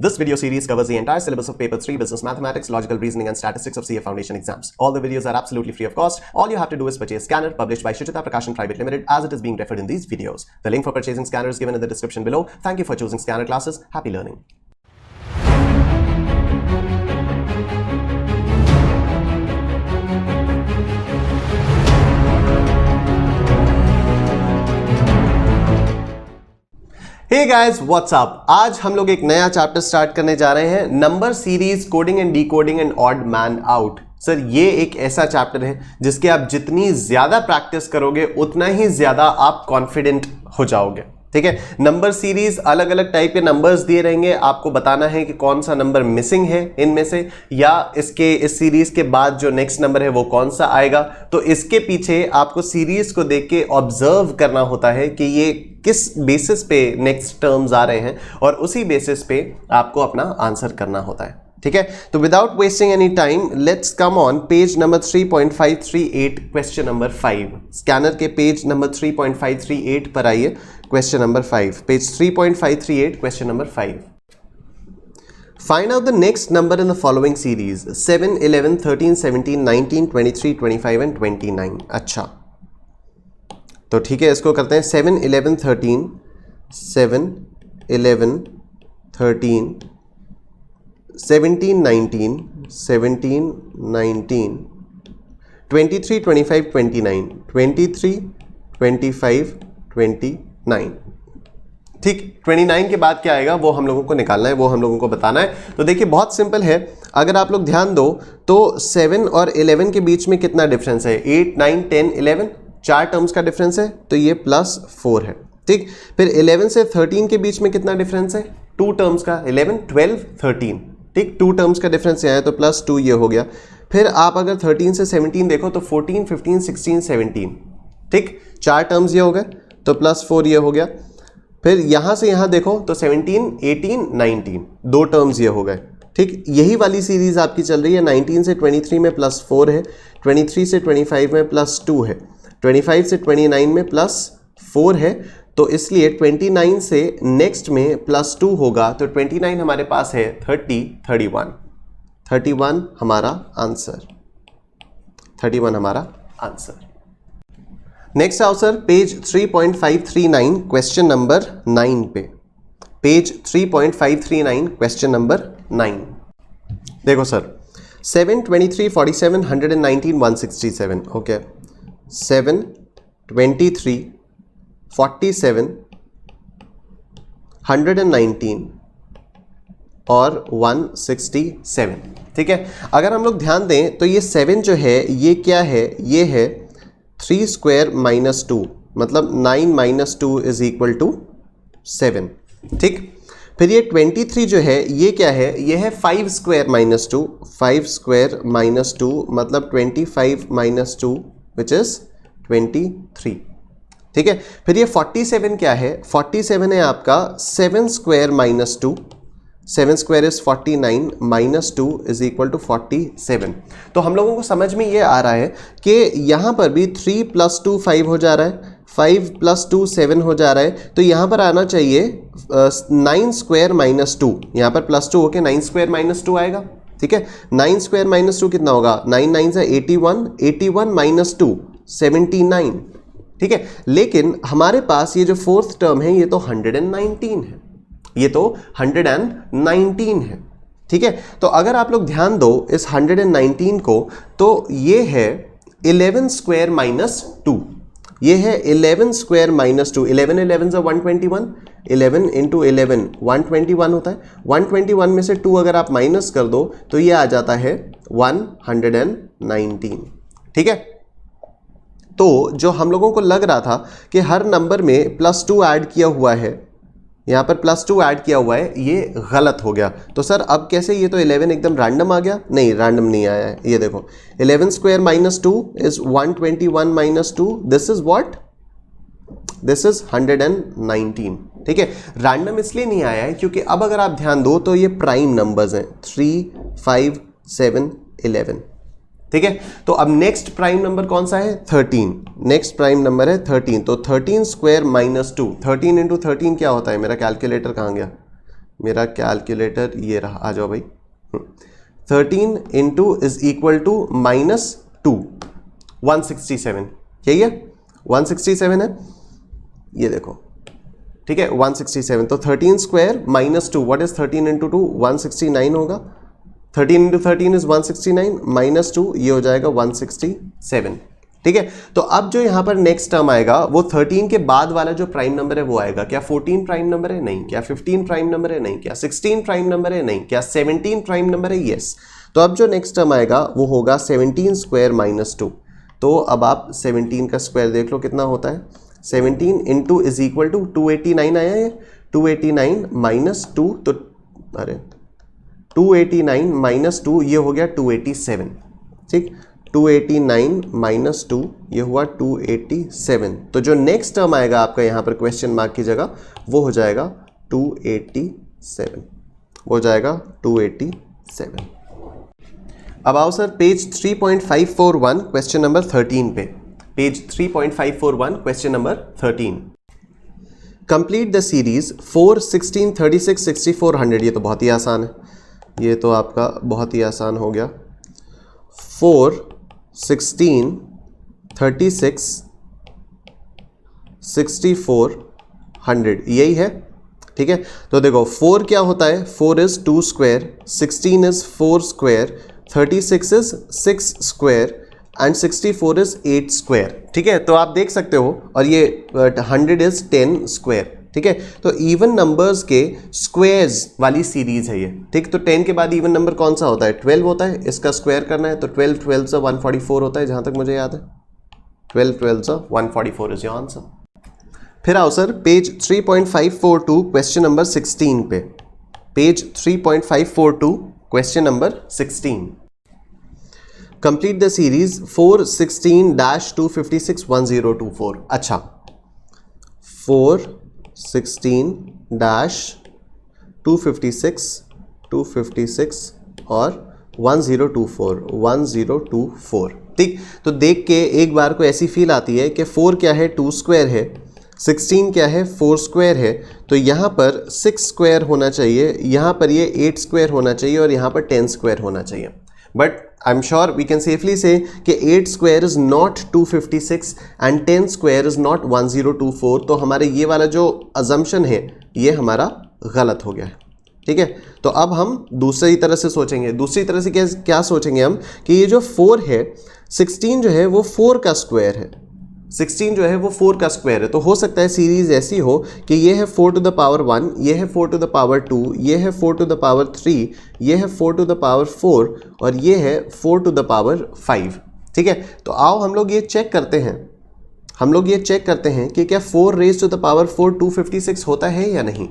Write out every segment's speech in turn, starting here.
This video series covers the entire syllabus of Paper 3 Business Mathematics, Logical Reasoning and Statistics of CA Foundation exams. All the videos are absolutely free of cost. All you have to do is purchase Scanner published by Shuchita Prakashan Private Limited as it is being referred in these videos. The link for purchasing Scanner is given in the description below. Thank you for choosing Scanner classes. Happy learning. Hey guys what's up. आज हम लोग एक नया chapter start करने जा रहे हैं, number series coding and decoding and odd man out. Sir ये एक ऐसा चैप्टर है जिसके आप जितनी ज्यादा प्रैक्टिस करोगे उतना ही ज्यादा आप कॉन्फिडेंट हो जाओगे। ठीक है, नंबर सीरीज अलग अलग टाइप के नंबर्स दिए रहेंगे, आपको बताना है कि कौन सा नंबर मिसिंग है इनमें से, या इस सीरीज के बाद जो नेक्स्ट नंबर है वो कौन सा आएगा। तो इसके पीछे आपको सीरीज को देख के ऑब्जर्व करना होता है कि ये किस बेसिस पे नेक्स्ट टर्म्स आ रहे हैं और उसी बेसिस पे आपको अपना आंसर करना होता है। ठीक है, तो without wasting any time let's come on page number 3.538 question number 5। Scanner के पेज नंबर 3.538 पर आइए, question number 5, page 3.538 question number 5। Find out the next number in the following series 7, 11, 13, 17, 19, 23, 25 and 29। अच्छा, तो ठीक है, इसको करते हैं 7, 11, 13, 7, 11, 13, 17, 19, 17, 19, 23, 25, 29, 23, 25, 29। ठीक, 29 के बाद क्या आएगा वो हम लोगों को निकालना है, वो हम लोगों को बताना है। तो देखिए बहुत सिंपल है, अगर आप लोग ध्यान दो तो 7 और 11 के बीच में कितना डिफरेंस है, 8, 9, 10, 11, 4 टर्म्स का डिफरेंस है, तो ये +4 है। ठीक, फिर 11 से 13 के बीच में कितना डिफरेंस है, 2 टर्म्स का, 11, 12, 13। ठीक, 2 टर्म्स का डिफरेंस यहाँ है तो +2 ये हो गया। फिर आप अगर 13 से 17 देखो तो 14, 15, 16, 17। ठीक, 4 टर्म्स ये हो गए तो +4 ये हो गया। फिर यहाँ से यहाँ देखो तो 17, 18, 19, 2 टर्म्स ये हो गए। ठीक, यही वाली सीरीज आपकी चल रही है। 19 से 23 में +4 है, 23 से 25 में +2 है, 25 से 29 में +4 है, तो इसलिए 29 से नेक्स्ट में +2 होगा, तो 29 हमारे पास है 30, 31, 31 हमारा आंसर, 31 हमारा आंसर। नेक्स्ट आओ सर पेज 3.539 क्वेश्चन नंबर 9 पे, पेज 3.539 क्वेश्चन नंबर 9। देखो सर 7, 23, 47, 119, 167। ओके, 7, 23, 47, 119 और 167। ठीक है, अगर हम लोग ध्यान दें तो ये 7 जो है ये क्या है, ये है 3 स्क्वायर -2, मतलब 9 - 2 इज इक्वल टू 7। ठीक, फिर ये 23 जो है ये क्या है, ये है 5 स्क्वायर -2, 5 स्क्वायर -2 मतलब 25 - 2 विच इज 23। ठीक है, फिर ये 47 क्या है, 47 है आपका 7 square -2, 7 square is 49 -2 is equal to 47। तो हम लोगों को समझ में ये आ रहा है कि यहाँ पर भी 3 + 2 5 हो जा रहा है, 5 + 2 7 हो जा रहा है, तो यहाँ पर आना चाहिए 9 स्क्वायर -2, यहाँ पर +2 होके 9 स्क्वायर -2 आएगा। ठीक है, 9 स्क्वायर -2 कितना होगा, 9 9 से 81, 81 - 2 79। ठीक है, लेकिन हमारे पास ये जो 4th टर्म है ये तो 119 है, ये तो 119 है। ठीक है, तो अगर आप लोग ध्यान दो इस 119 को, तो ये है 11 स्क्वायर -2, ये है 11 स्क्वायर -2, 11 11 से 121, 11 × 11 121 होता है। 121 में से 2 अगर आप माइनस कर दो तो ये आ जाता है 119। ठीक है, तो जो हम लोगों को लग रहा था कि हर नंबर में +2 ऐड किया हुआ है, यहाँ पर +2 ऐड किया हुआ है, ये गलत हो गया। तो सर अब कैसे, ये तो 11 एकदम रैंडम आ गया, नहीं रैंडम नहीं आया है। ये देखो 11 square -2 is 121 - 2, this is what, this is 119। ठीक है, रैंडम इसलिए नहीं आया है क्योंकि अब अगर आप ध्यान दो तो ये प्राइम नंबर्स हैं, 3, 5, 7, 11। ठीक है, तो अब नेक्स्ट प्राइम नंबर कौन सा है, 13। नेक्स्ट प्राइम नंबर है 13, तो 13 स्क्वायर -2, 13 × 13 क्या होता है, मेरा कैलकुलेटर कहाँ गया, मेरा कैलकुलेटर ये रहा, आ जाओ भाई। 13 इंटू इज इक्वल टू -2, 167, यही है, 167 है, ये देखो, ठीक है, 167। तो 13 स्क्वायर -2, व्हाट इज 13 इंटू 2, 169 होगा। 13 इंटू 13 इज 169, -2 ये हो जाएगा 167, ठीक है। तो अब जो यहां पर नेक्स्ट टर्म आएगा वो 13 के बाद वाला जो प्राइम नंबर है वो आएगा। क्या 14 प्राइम नंबर है? नहीं। क्या 15 प्राइम नंबर है? नहीं। क्या 16 प्राइम नंबर है? नहीं। क्या 17 प्राइम नंबर है? यस। तो अब जो नेक्स्ट टर्म आएगा वो होगा 17 स्क्वायर -2। तो अब आप 17 का स्क्वायर देख लो कितना होता है। 17 इंटू इज इक्वल टू 289 आया है, 289 -2, तो अरे 289 -2 ये हो गया 287, ठीक। 289 -2 ये हुआ 287। तो जो नेक्स्ट टर्म आएगा आपका यहाँ पर क्वेश्चन मार्क की जगह वो हो जाएगा 287, वो हो जाएगा 287। अब आओ सर पेज 3.541 क्वेश्चन नंबर 13 पे। Page 3.541 question number 13। Complete the series 4, 16, 36, 64, 100। ये तो बहुत ही आसान है, ये तो आपका बहुत ही आसान हो गया। 4, 16, 36, 64, 100 यही है, ठीक है। तो देखो 4 क्या होता है, 4 is 2 square, 16 is 4 square, 36 is 6 square and 64 is 8 square, ठीक है। तो आप देख सकते हो, और ये 100 इज 10 स्क्वायर, ठीक है। तो इवन नंबर्स के स्क्वायर्स वाली सीरीज है ये, ठीक। तो 10 के बाद इवन नंबर कौन सा होता है? 12 होता है। इसका स्क्वायर करना है तो 12 12 से 144 होता है, जहां तक मुझे याद है। 12 12 से 144 इज योर आंसर। फिर आओ सर पेज 3.542 क्वेश्चन नंबर 16 पे। Page 3.542 question number 16। Complete the series 4, 16-256, 1024। अच्छा 4, 16-256, 256 और 1024, ठीक। तो देख के एक बार को ऐसी फील आती है कि 4 क्या है, 2 स्क्वायर है, 16 क्या है, 4 स्क्वायर है, तो यहाँ पर 6 स्क्वायर होना चाहिए, यहाँ पर ये 8 स्क्वायर होना चाहिए और यहाँ पर 10 स्क्वायर होना चाहिए। But I am sure we can safely say कि 8 square is not 256 and 10 square is not 1024। तो हमारे ये वाला जो अजम्पशन है ये हमारा गलत हो गया है, ठीक है। तो अब हम दूसरी तरह से सोचेंगे। दूसरी तरह से क्या सोचेंगे हम कि ये जो 4 है, 16 जो है वो 4 का स्क्वायर है, 16 जो है वो 4 का स्क्वायर है। तो हो सकता है सीरीज ऐसी हो कि ये है 4 टू द पावर 1, ये है 4 टू द पावर 2, ये है 4 टू द पावर 3, ये है 4 टू द पावर 4 और ये है 4 टू द पावर 5, ठीक है। तो आओ हम लोग ये चेक करते हैं, हम लोग ये चेक करते हैं कि क्या 4 रेज टू द पावर 4 256 होता है या नहीं।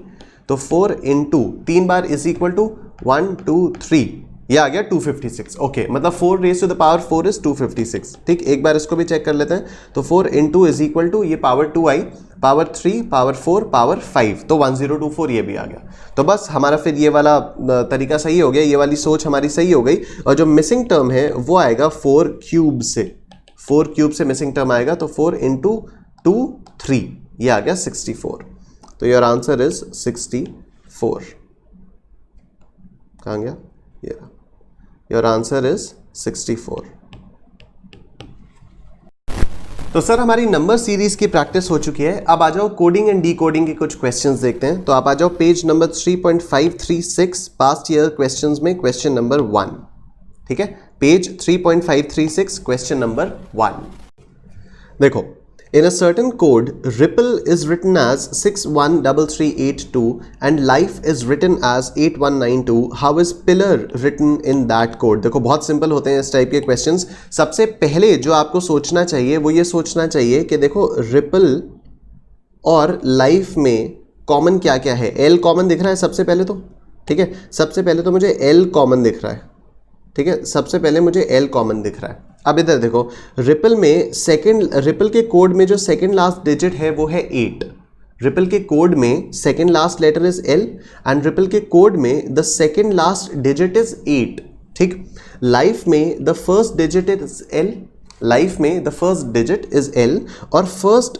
तो 4 इंटू 3 बार इज इक्वल टू 1 2 3, ये आ गया 256। ओके, मतलब 4 raise to the power 4 is 256, ठीक। एक बार इसको भी चेक कर लेते हैं। तो 4 इंटू इज इक्वल टू, ये पावर 2 आई, पावर 3, पावर 4, पावर 5, तो 1024 ये भी आ गया। तो बस हमारा फिर ये वाला तरीका सही हो गया, ये वाली सोच हमारी सही हो गई। और जो मिसिंग टर्म है वो आएगा 4 क्यूब से, 4 क्यूब से मिसिंग टर्म आएगा। तो 4 इंटू 2 3, ये आ गया 64। तो योर आंसर इज 64। कहाँ गया ये? Your answer is 64। तो सर हमारी नंबर सीरीज की प्रैक्टिस हो चुकी है। अब आ जाओ कोडिंग एंड डीकोडिंग के कुछ क्वेश्चंस देखते हैं। तो आप आ जाओ page number 3.536 past year questions में क्वेश्चन नंबर 1, ठीक है। Page 3.536 question number 1। देखो, in a certain code, Ripple is written as 613382 and Life is written as 8192. How is Pillar written in that code? देखो बहुत सिंपल होते हैं इस type के क्वेश्चंस। सबसे पहले जो आपको सोचना चाहिए वो ये सोचना चाहिए कि देखो Ripple और Life में कॉमन क्या क्या है। L कॉमन दिख रहा है सबसे पहले तो, ठीक है। सबसे पहले तो मुझे L कॉमन दिख रहा है, ठीक है। सबसे पहले मुझे L कॉमन दिख रहा है। अब इधर देखो, रिपल में रिपल के कोड में जो सेकंड लास्ट डिजिट है वो है 8। रिपल के कोड में second last letter is L and ripple के कोड में the second last digit is 8, ठीक। लाइफ में the first digit is L, life में the first digit is L और first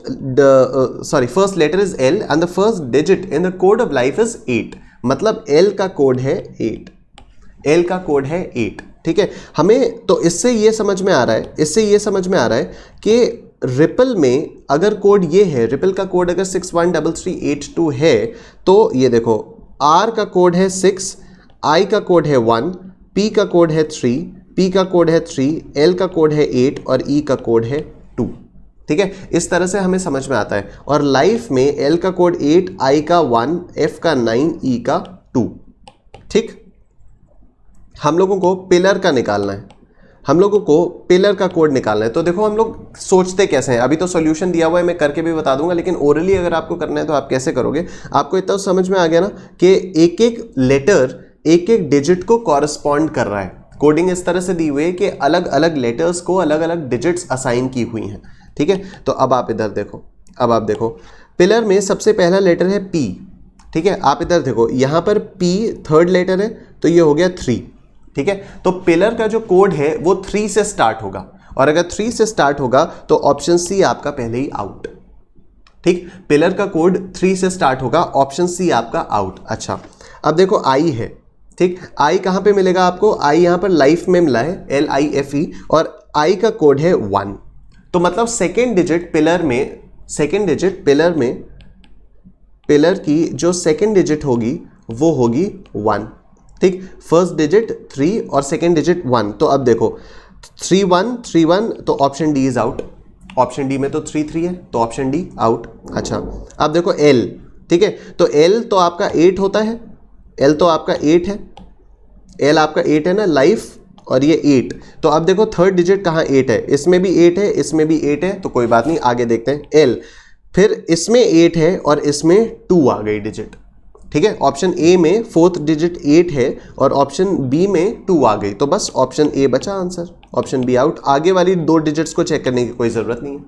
letter is L and the first digit in the code of life is 8। मतलब L का code है 8, L का code है 8। ठीक है, हमें तो इससे ये समझ में आ रहा है, इससे ये समझ में आ रहा है कि रिपल में अगर कोड ये है, रिपल का कोड अगर 613382 है, तो ये देखो आर का कोड है 6, आई का कोड है 1, पी का कोड है 3, पी का कोड है 3, एल का कोड है 8 और ई का कोड है 2। ठीक है, इस तरह से हमें समझ में आता है। और लाइफ में एल का कोड 8, आई का 1, एफ का 9, ई का 2। ठीक, हम लोगों को पिलर का निकालना है, हम लोगों को पिलर का कोड निकालना है। तो देखो हम लोग सोचते कैसे हैं, अभी तो सॉल्यूशन दिया हुआ है, मैं करके भी बता दूंगा, लेकिन ओरली अगर आपको करना है तो आप कैसे करोगे। आपको इतना समझ में आ गया ना कि एक एक लेटर एक एक डिजिट को कॉरस्पॉन्ड कर रहा है। कोडिंग इस तरह से दी हुई है कि अलग अलग लेटर्स को अलग अलग डिजिट्स असाइन की हुई हैं। ठीक है, तो अब आप इधर देखो, अब आप देखो पिलर में सबसे पहला लेटर है पी। ठीक है, आप इधर देखो, यहाँ पर पी थर्ड लेटर है तो ये हो गया 3। ठीक है, तो पिलर का जो कोड है वो 3 से स्टार्ट होगा, और अगर 3 से स्टार्ट होगा तो ऑप्शन सी आपका पहले ही आउट। ठीक, पिलर का कोड 3 से स्टार्ट होगा, ऑप्शन सी आपका आउट। अच्छा, अब देखो आई है। ठीक, आई कहां पे मिलेगा आपको, आई यहां पर लाइफ में मिला है, LIFE, और आई का कोड है 1। तो मतलब सेकेंड डिजिट पिलर में, सेकेंड डिजिट पिलर में, पिलर की जो सेकेंड डिजिट होगी वो होगी 1। ठीक, फर्स्ट डिजिट 3 और सेकेंड डिजिट 1। तो अब देखो 3131, तो option D is out. Option D में तो 3 है, तो ऑप्शन डी आउट। अच्छा, अब देखो एल। ठीक है, तो एल तो आपका 8 होता है, एल तो आपका 8 है, एल आपका 8 है ना लाइफ, और ये 8। तो अब देखो थर्ड डिजिट कहाँ 8 है, इसमें भी 8 है, इसमें भी 8 है, तो कोई बात नहीं, आगे देखते हैं एल। फिर इसमें 8 है और इसमें 2 आ गई डिजिट। ठीक है, ऑप्शन ए में फोर्थ डिजिट 8 है और ऑप्शन बी में 2 आ गई, तो बस ऑप्शन ए बचा आंसर, ऑप्शन बी आउट। आगे वाली 2 डिजिट्स को चेक करने की कोई ज़रूरत नहीं है,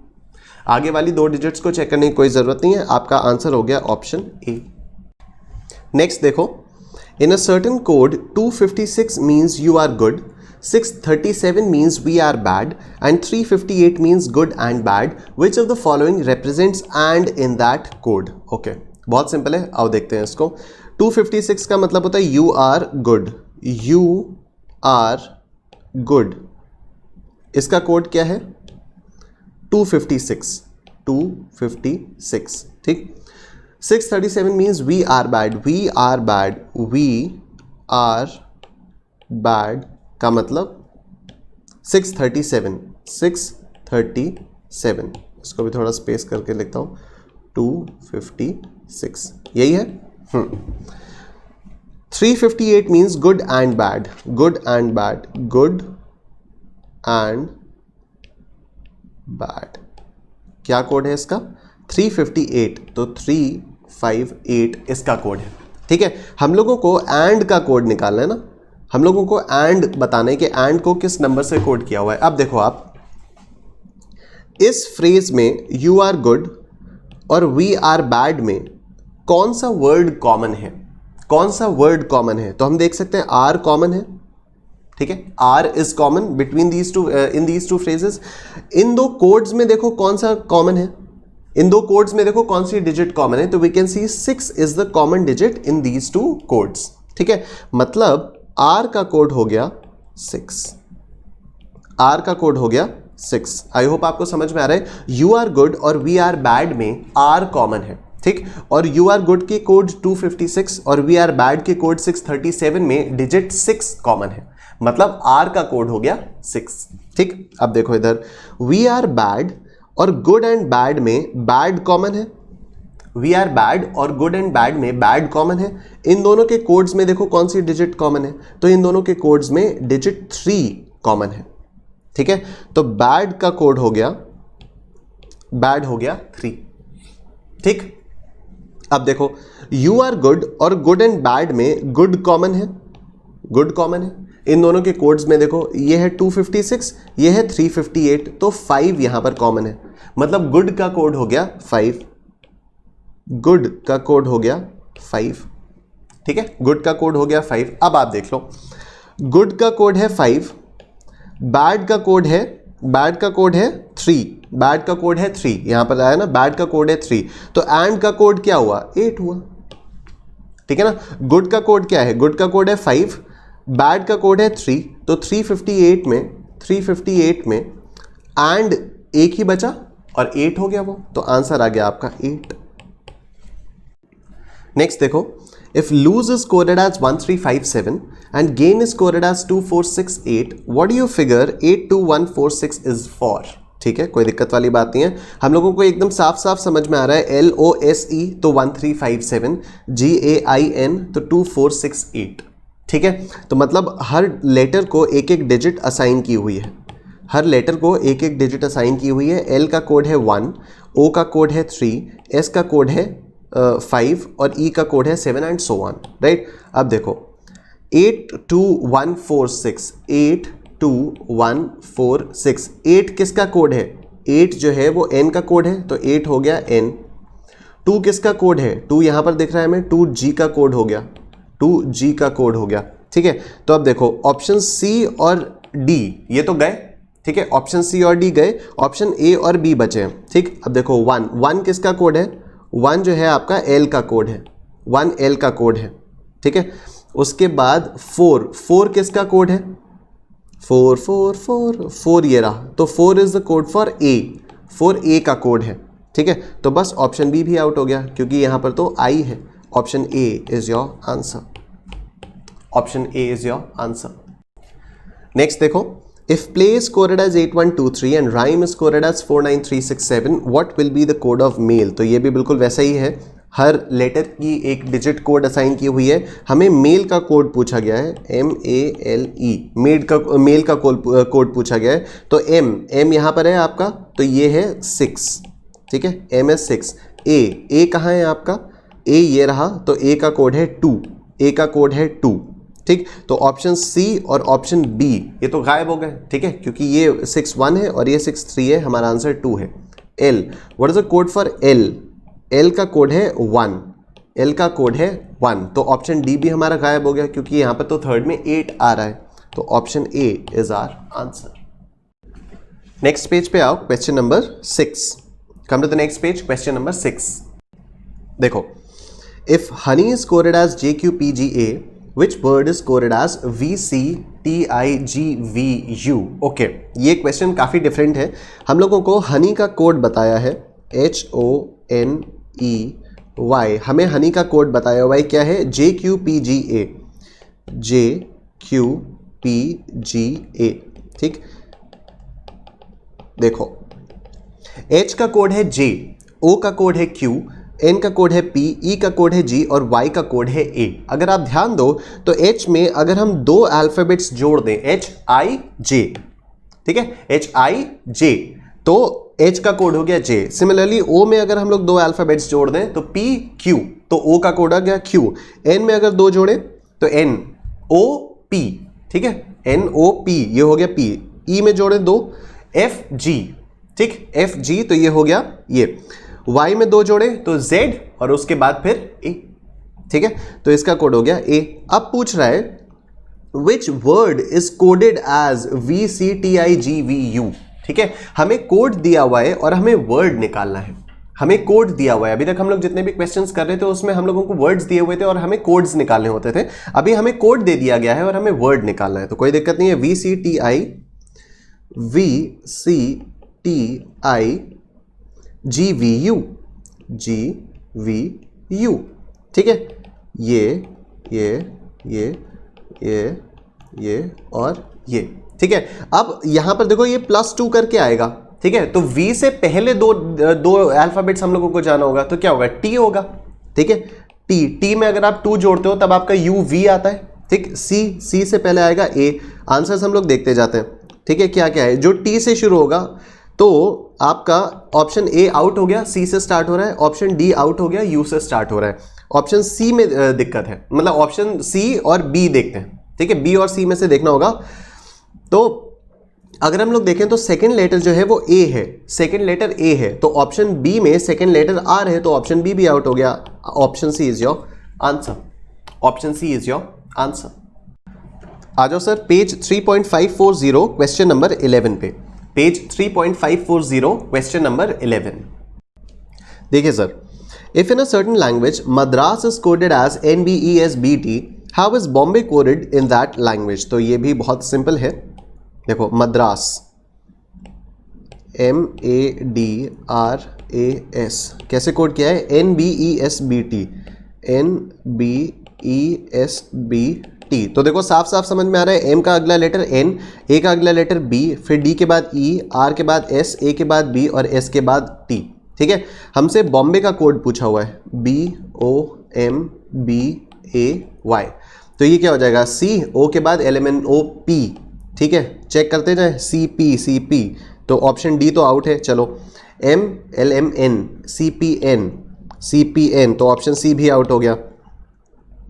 आगे वाली 2 डिजिट्स को चेक करने की कोई ज़रूरत नहीं है, आपका आंसर हो गया ऑप्शन ए। नेक्स्ट देखो, in a certain code 256 means you are good, 637 means we are bad, and 358 means good and bad. Which of the following represents and in that code? Okay, बहुत simple है, आओ देखते हैं इसको। 256 का मतलब होता है you are good, you are good. इसका कोड क्या है 256, 256। ठीक, 637 means we are bad, we are bad, we are bad का मतलब 637, 637। इसको भी थोड़ा स्पेस करके लिखता हूँ, 256, यही है। 358 means good and bad, good and bad, good and bad. क्या कोड है इसका 358, तो 358 इसका कोड है। ठीक है, हम लोगों को एंड का कोड निकालना है ना, हम लोगों को एंड बताना है कि एंड को किस नंबर से कोड किया हुआ है। अब देखो आप इस फ्रेज में यू आर गुड और वी आर बैड में कौन सा वर्ड कॉमन है, कौन सा वर्ड कॉमन है, तो हम देख सकते हैं आर कॉमन है। ठीक है, R is common between these two, in these two phrases. इन दो कोड्स में देखो कौन सा कॉमन है, इन दो कोड्स में देखो कौन सी डिजिट कॉमन है, तो we can see 6 is the common digit in these two codes. ठीक है, मतलब आर का कोड हो गया 6, आर का कोड हो गया 6। आई होप आपको समझ में आ रहा है। यू आर गुड और वी आर बैड में आर कॉमन है। ठीक, और यू आर गुड के कोड 256 और वी आर बैड के कोड 637 में डिजिट 6 कॉमन है, मतलब आर का कोड हो गया 6। ठीक, अब देखो इधर वी आर बैड और गुड एंड बैड में बैड कॉमन है, वी आर बैड और गुड एंड बैड में बैड कॉमन है। इन दोनों के कोड्स में देखो कौन सी डिजिट कॉमन है, तो इन दोनों के कोड्स में डिजिट 3 कॉमन है। ठीक है, तो बैड का कोड हो गया, बैड हो गया 3। ठीक, अब देखो यू आर गुड और गुड एंड बैड में गुड कॉमन है, गुड कॉमन है। इन दोनों के कोड्स में देखो ये है 256, ये है 358, तो 5 यहां पर कॉमन है, मतलब गुड का कोड हो गया 5, गुड का कोड हो गया 5। ठीक है, गुड का कोड हो गया 5। अब आप देख लो गुड का कोड है 5, बैड का कोड है, बैड का कोड है 3, बैड का कोड है 3, यहां पर आया ना बैड का कोड है 3, तो एंड का कोड क्या हुआ 8 हुआ। ठीक है ना। गुड का कोड क्या है, गुड का कोड है 5, बैड का कोड है 3, तो 358 में एंड एक ही बचा और 8 हो गया वो, तो आंसर आ गया आपका 8। नेक्स्ट देखो, if lose is coded as 1357 and gain is coded as 2468, what do you figure 82146 is for. ठीक है, कोई दिक्कत वाली बात नहीं है, हम लोगों को एकदम साफ साफ समझ में आ रहा है। LOSE तो 1357, GAIN तो 2468। ठीक है, तो मतलब हर लेटर को एक एक डिजिट असाइन की हुई है, हर लेटर को एक एक डिजिट असाइन की हुई है। L का कोड है 1, O का कोड है 3, S का कोड है 5 और E का कोड है 7 एंड सो ऑन, राइट। अब देखो 82146, 82146, 8 किसका कोड है, 8 जो है वो N का कोड है, तो 8 हो गया N। 2 किसका कोड है, 2 यहाँ पर दिख रहा है हमें, 2G का कोड हो गया, 2G का कोड हो गया। ठीक है, तो अब देखो ऑप्शन C और D ये तो गए, ठीक है, ऑप्शन C और D गए, ऑप्शन A और B बचे हैं। ठीक, अब देखो 1 किसका कोड है, 1 जो है आपका L का कोड है, 1 L का कोड है। ठीक है, उसके बाद 4 किसका कोड है, 4 ये रहा, तो 4 is the code for A, 4A का कोड है। ठीक है, तो बस ऑप्शन B भी आउट हो गया क्योंकि यहां पर तो I है। Option A is your answer, option A is your answer. Next देखो, if play is coded as 8123 and rhyme is coded as 49367, what will be the code of male। तो ये भी बिल्कुल वैसा ही है, हर लेटर की एक डिजिट कोड असाइन की हुई है। हमें मेल का कोड पूछा गया है, MALE, मेल का कोड पूछा गया है। तो M यहाँ पर है आपका, तो ये है 6, ठीक है, M है 6। A कहाँ है आपका, A ये रहा, तो A का कोड है 2, A का कोड है 2। ठीक, तो ऑप्शन C और ऑप्शन B ये तो गायब हो गए, ठीक है, क्योंकि ये 6-1 है और ये 6-3 है, हमारा आंसर 2 है। L, what is the code for L, L का कोड है 1, L का कोड है 1, तो ऑप्शन D भी हमारा गायब हो गया क्योंकि यहाँ पर तो थर्ड में 8 आ रहा है, तो option A is our answer. Next page पे आओ, question number 6। Come to the next page, question number 6। देखो, if honey is coded as JQPGA, which word is coded as VCTIGVU। Okay, ये क्वेश्चन काफ़ी different है। हम लोगों को हनी का कोड बताया है HONEY, हमें हनी का कोड बताया हुआ है क्या है, JQPGA, JQPGA। ठीक, देखो H का कोड है J, O का कोड है Q, N का कोड है P, E का कोड है G और Y का कोड है A। अगर आप ध्यान दो तो H में अगर हम 2 अल्फाबेट्स जोड़ दें, HIJ, ठीक है, HIJ, तो H का कोड हो गया J। सिमिलरली O में अगर हम लोग 2 अल्फाबेट्स जोड़ दें तो PQ, तो O का कोड आ गया Q। N में अगर 2 जोड़े तो NOP, ठीक है, NOP ये हो गया P। E में जोड़े 2, FG, ठीक, FG, तो ये हो गया ये। Y में 2 जोड़े तो Z और उसके बाद फिर A, ठीक है, तो इसका कोड हो गया A। अब पूछ रहा है which word is coded as VCTIGVU। ठीक है, हमें कोड दिया हुआ है और हमें वर्ड निकालना है, हमें कोड दिया हुआ है। अभी तक हम लोग जितने भी क्वेश्चंस कर रहे थे उसमें हम लोगों को वर्ड्स दिए हुए थे और हमें कोड्स निकालने होते थे। अभी हमें कोड दे दिया गया है और हमें वर्ड निकालना है, तो कोई दिक्कत नहीं है। VCTIGVU, GVU, ठीक है, ये और ये, ठीक है। अब यहां पर देखो ये +2 करके आएगा, ठीक है, तो V से पहले दो अल्फाबेट्स हम लोगों को जाना होगा, तो क्या होगा, T होगा, ठीक है। T में अगर आप 2 जोड़ते हो तब आपका UV आता है, ठीक। C से पहले आएगा A। आंसर्स हम लोग देखते जाते हैं, ठीक है, क्या क्या है। जो T से शुरू होगा तो आपका ऑप्शन A आउट हो गया, C से स्टार्ट हो रहा है, ऑप्शन D आउट हो गया, U से स्टार्ट हो रहा है। ऑप्शन C में दिक्कत है, मतलब ऑप्शन C और B देखते हैं, ठीक है, B और C में से देखना होगा। तो अगर हम लोग देखें तो सेकंड लेटर जो है वो A है, सेकंड लेटर A है, तो ऑप्शन B में सेकंड लेटर R है, तो ऑप्शन B भी आउट हो गया। Option C is your answer, option C is your answer. आ जाओ सर पेज 3.540 क्वेश्चन नंबर 11 पे, पेज 3.540 क्वेश्चन नंबर 11। देखिए sir, if in a certain language Madras is coded as NBESBT, how is Bombay coded in that language? तो ये भी बहुत simple है। देखो मद्रास MADRAS कैसे कोड किया है? NBESBT, NBESBT। तो देखो साफ साफ समझ में आ रहा है, M का अगला लेटर N, A का अगला लेटर B, फिर D के बाद E, R के बाद S, A के बाद B और S के बाद T। ठीक है, हमसे बॉम्बे का कोड पूछा हुआ है, BOMBAY। तो ये क्या हो जाएगा? C, O के बाद LMNOP। ठीक है, चेक करते जाए, CP। तो ऑप्शन डी तो आउट है। चलो M LMN CPN, तो ऑप्शन सी भी आउट हो गया।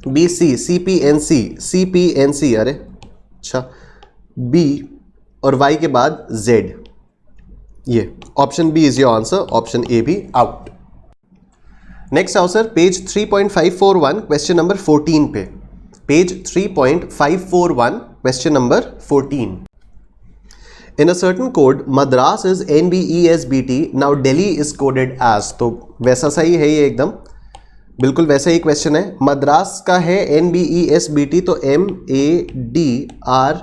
BC CPNC, अरे अच्छा, B और Y के बाद Z, ये option B is your answer, option A भी आउट। नेक्स्ट आओ सर पेज 3.541 क्वेश्चन नंबर 14 पे। Page 3.541 question number 14। In a certain code, Madras is NBESBT. Now Delhi is coded as. तो वैसा सही है ये, एकदम बिल्कुल वैसा ही क्वेश्चन है। मद्रास का है NBESBT, तो MADRAS,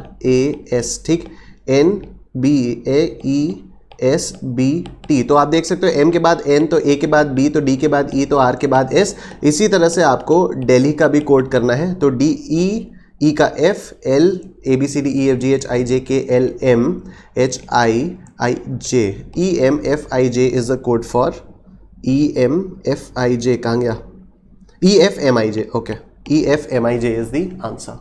ठीक, NBAESBT। तो आप देख सकते हो M के बाद N, तो A के बाद B, तो D के बाद E, तो R के बाद S। इसी तरह से आपको दिल्ली का भी कोड करना है, तो DE, E का F, L, ABCDEFGHIJKLMHIIJ, EMFIJ is the code for EMFIJ, कहाँ गया? EFMIJ, okay, EFMIJ is the answer.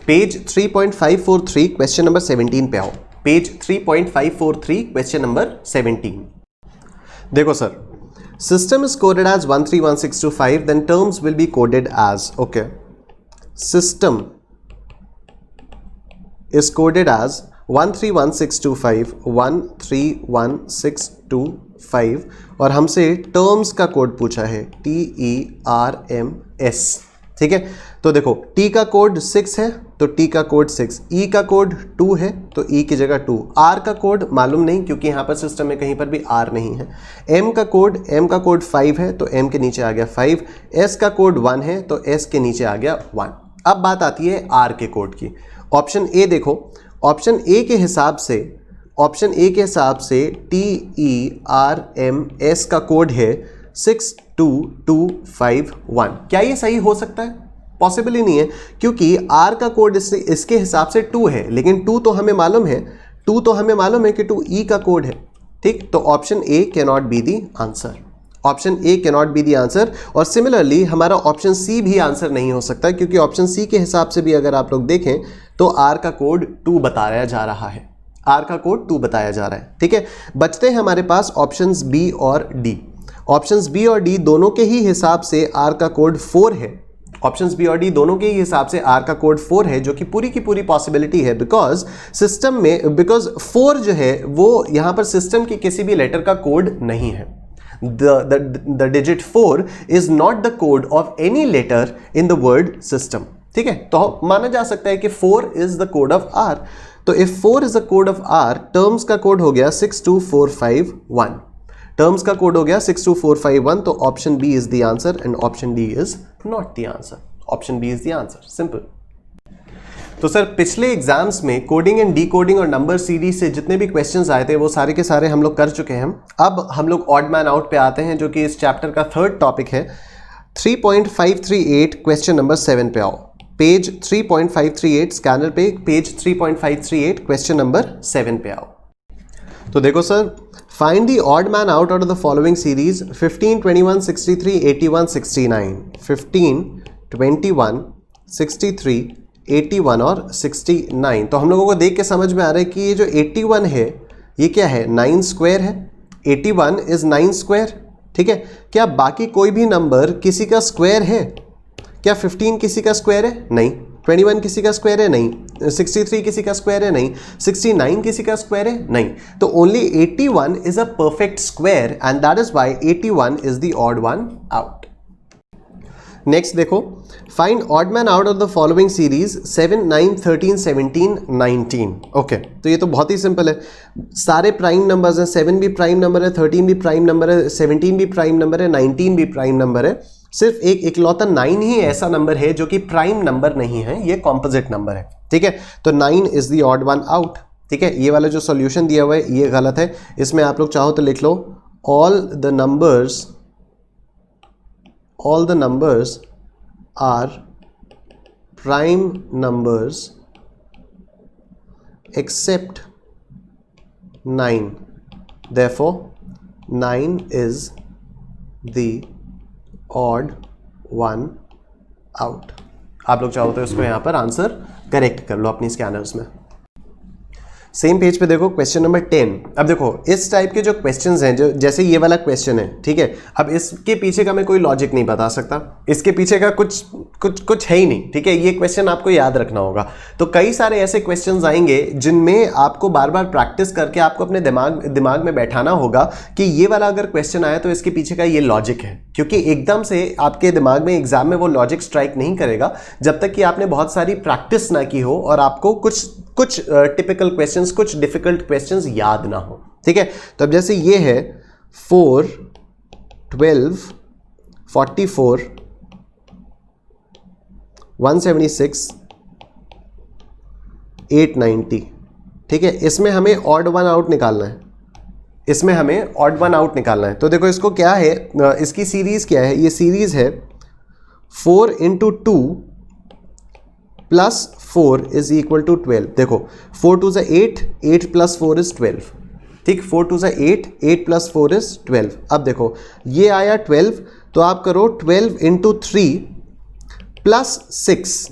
Page 3.543 question number 17 पे आओ। Page 3.543 question number 17। देखो sir, system is coded as 131625, then terms will be coded as, okay, system is coded as 131625, 131625, और हमसे terms का code पूछा है TERMS। ठीक है, तो देखो T का कोड 6 है, तो T का कोड 6, E का कोड 2 है, तो E की जगह 2, R का कोड मालूम नहीं क्योंकि यहाँ पर सिस्टम में कहीं पर भी R नहीं है, M का कोड 5 है, तो M के नीचे आ गया 5, S का कोड 1 है, तो S के नीचे आ गया 1। अब बात आती है R के कोड की। ऑप्शन ए देखो, ऑप्शन ए के हिसाब से TERMS का कोड है 62251। क्या ये सही हो सकता है? पॉसिबल ही नहीं है, क्योंकि R का कोड इसके हिसाब से 2 है, लेकिन 2 तो हमें मालूम है कि 2 E का कोड है। ठीक, तो option A can not be the answer, option A can not be the answer. और सिमिलरली हमारा ऑप्शन सी भी आंसर नहीं हो सकता, क्योंकि ऑप्शन सी के हिसाब से भी अगर आप लोग देखें तो आर का कोड 2 बताया जा रहा है, आर का कोड 2 बताया जा रहा है। ठीक है, बचते हैं हमारे पास ऑप्शंस बी और डी। ऑप्शंस बी और डी दोनों के ही हिसाब से आर का कोड 4 है, ऑप्शंस बी और डी दोनों के ही हिसाब से आर का कोड 4 है, जो कि पूरी की पूरी पॉसिबिलिटी है, बिकॉज 4 जो है वो यहाँ पर सिस्टम की किसी भी लेटर का कोड नहीं है। The digit 4 is not the code of any letter in the word system। ठीक है, तो माना जा सकता है कि 4 is the code of R। तो if 4 is the code of R, terms का कोड हो गया 62451, terms का कोड हो गया 62451, तो option B is the answer and option D is not the answer, option B is the answer, simple। तो sir पिछले एग्जाम्स में कोडिंग एंड डीकोडिंग और नंबर सीरीज से जितने भी क्वेश्चंस आए थे वो सारे के सारे हम लोग कर चुके हैं। अब हम लोग ऑड मैन आउट पे आते हैं, जो कि इस चैप्टर का 3rd टॉपिक है। 3.538 क्वेश्चन नंबर 7 पे आओ। पेज 3.538 स्कैनर पे पेज 3.538 क्वेश्चन नंबर 7 पे आओ। तो देखो sir, find the odd man out of the following series 15, 21, 63, 81, 69। 15, 21, 63, 81 और 69। तो हम लोगों को देख के समझ में आ रहा है कि ये जो 81 है ये क्या है? 9 स्क्वायर है। 81 इज 9 स्क्वायर। ठीक है, क्या बाकी कोई भी नंबर किसी का स्क्वायर है? क्या 15 किसी का स्क्वायर है? नहीं। 21 किसी का स्क्वायर है? नहीं। 63 किसी का स्क्वायर है? नहीं। 69 किसी का स्क्वायर है? नहीं। तो only 81 is a perfect square and that is why 81 is the odd one out. Next देखो, find odd man out of the following series 7, 9, 13, 17, 19। Okay, तो ये तो बहुत ही सिंपल है, सारे प्राइम नंबर्स हैं, 7 भी प्राइम नंबर है, 13 भी प्राइम नंबर है, 17 भी प्राइम नंबर है, 19 भी प्राइम नंबर है। सिर्फ एक इकलौता 9 ही ऐसा नंबर है जो कि प्राइम नंबर नहीं है, ये कॉम्पोजिट नंबर है। ठीक है, तो 9 is the odd one out. ठीक है, ये वाला जो सॉल्यूशन दिया हुआ है ये गलत है, इसमें आप लोग चाहो तो लिख लो all the numbers are prime numbers except 9, therefore 9 is the odd one out। आप लोग चाहो तो इसको यहां पर आंसर करेक्ट कर लो अपनी स्कैनर्स में। सेम पेज पे देखो क्वेश्चन नंबर 10। अब देखो इस टाइप के जो क्वेश्चंस हैं, जो जैसे ये वाला क्वेश्चन है, ठीक है, अब इसके पीछे का मैं कोई लॉजिक नहीं बता सकता, इसके पीछे का कुछ है ही नहीं। ठीक है, ये क्वेश्चन आपको याद रखना होगा। तो कई सारे ऐसे क्वेश्चंस आएंगे जिनमें आपको बार बार प्रैक्टिस करके आपको अपने दिमाग में बैठाना होगा कि ये वाला अगर क्वेश्चन आया तो इसके पीछे का ये लॉजिक है, क्योंकि एकदम से आपके दिमाग में एग्जाम में वो लॉजिक स्ट्राइक नहीं करेगा जब तक कि आपने बहुत सारी प्रैक्टिस ना की हो और आपको कुछ टिपिकल क्वेश्चंस, कुछ डिफिकल्ट क्वेश्चंस याद ना हो। ठीक है, तो अब जैसे ये है 4, 12, 44, 176, 890। ठीक है, इसमें हमें ऑड वन आउट निकालना है, तो देखो इसको क्या है, इसकी सीरीज क्या है, ये सीरीज है 4 into 2 plus 4 is equal to 12। देखो 4 2 8, 8 प्लस 4 इज 12। ठीक, 4 2 8, 8 प्लस 4 इज 12। अब देखो ये आया 12, तो आप करो 12 इंटू 3 प्लस 6,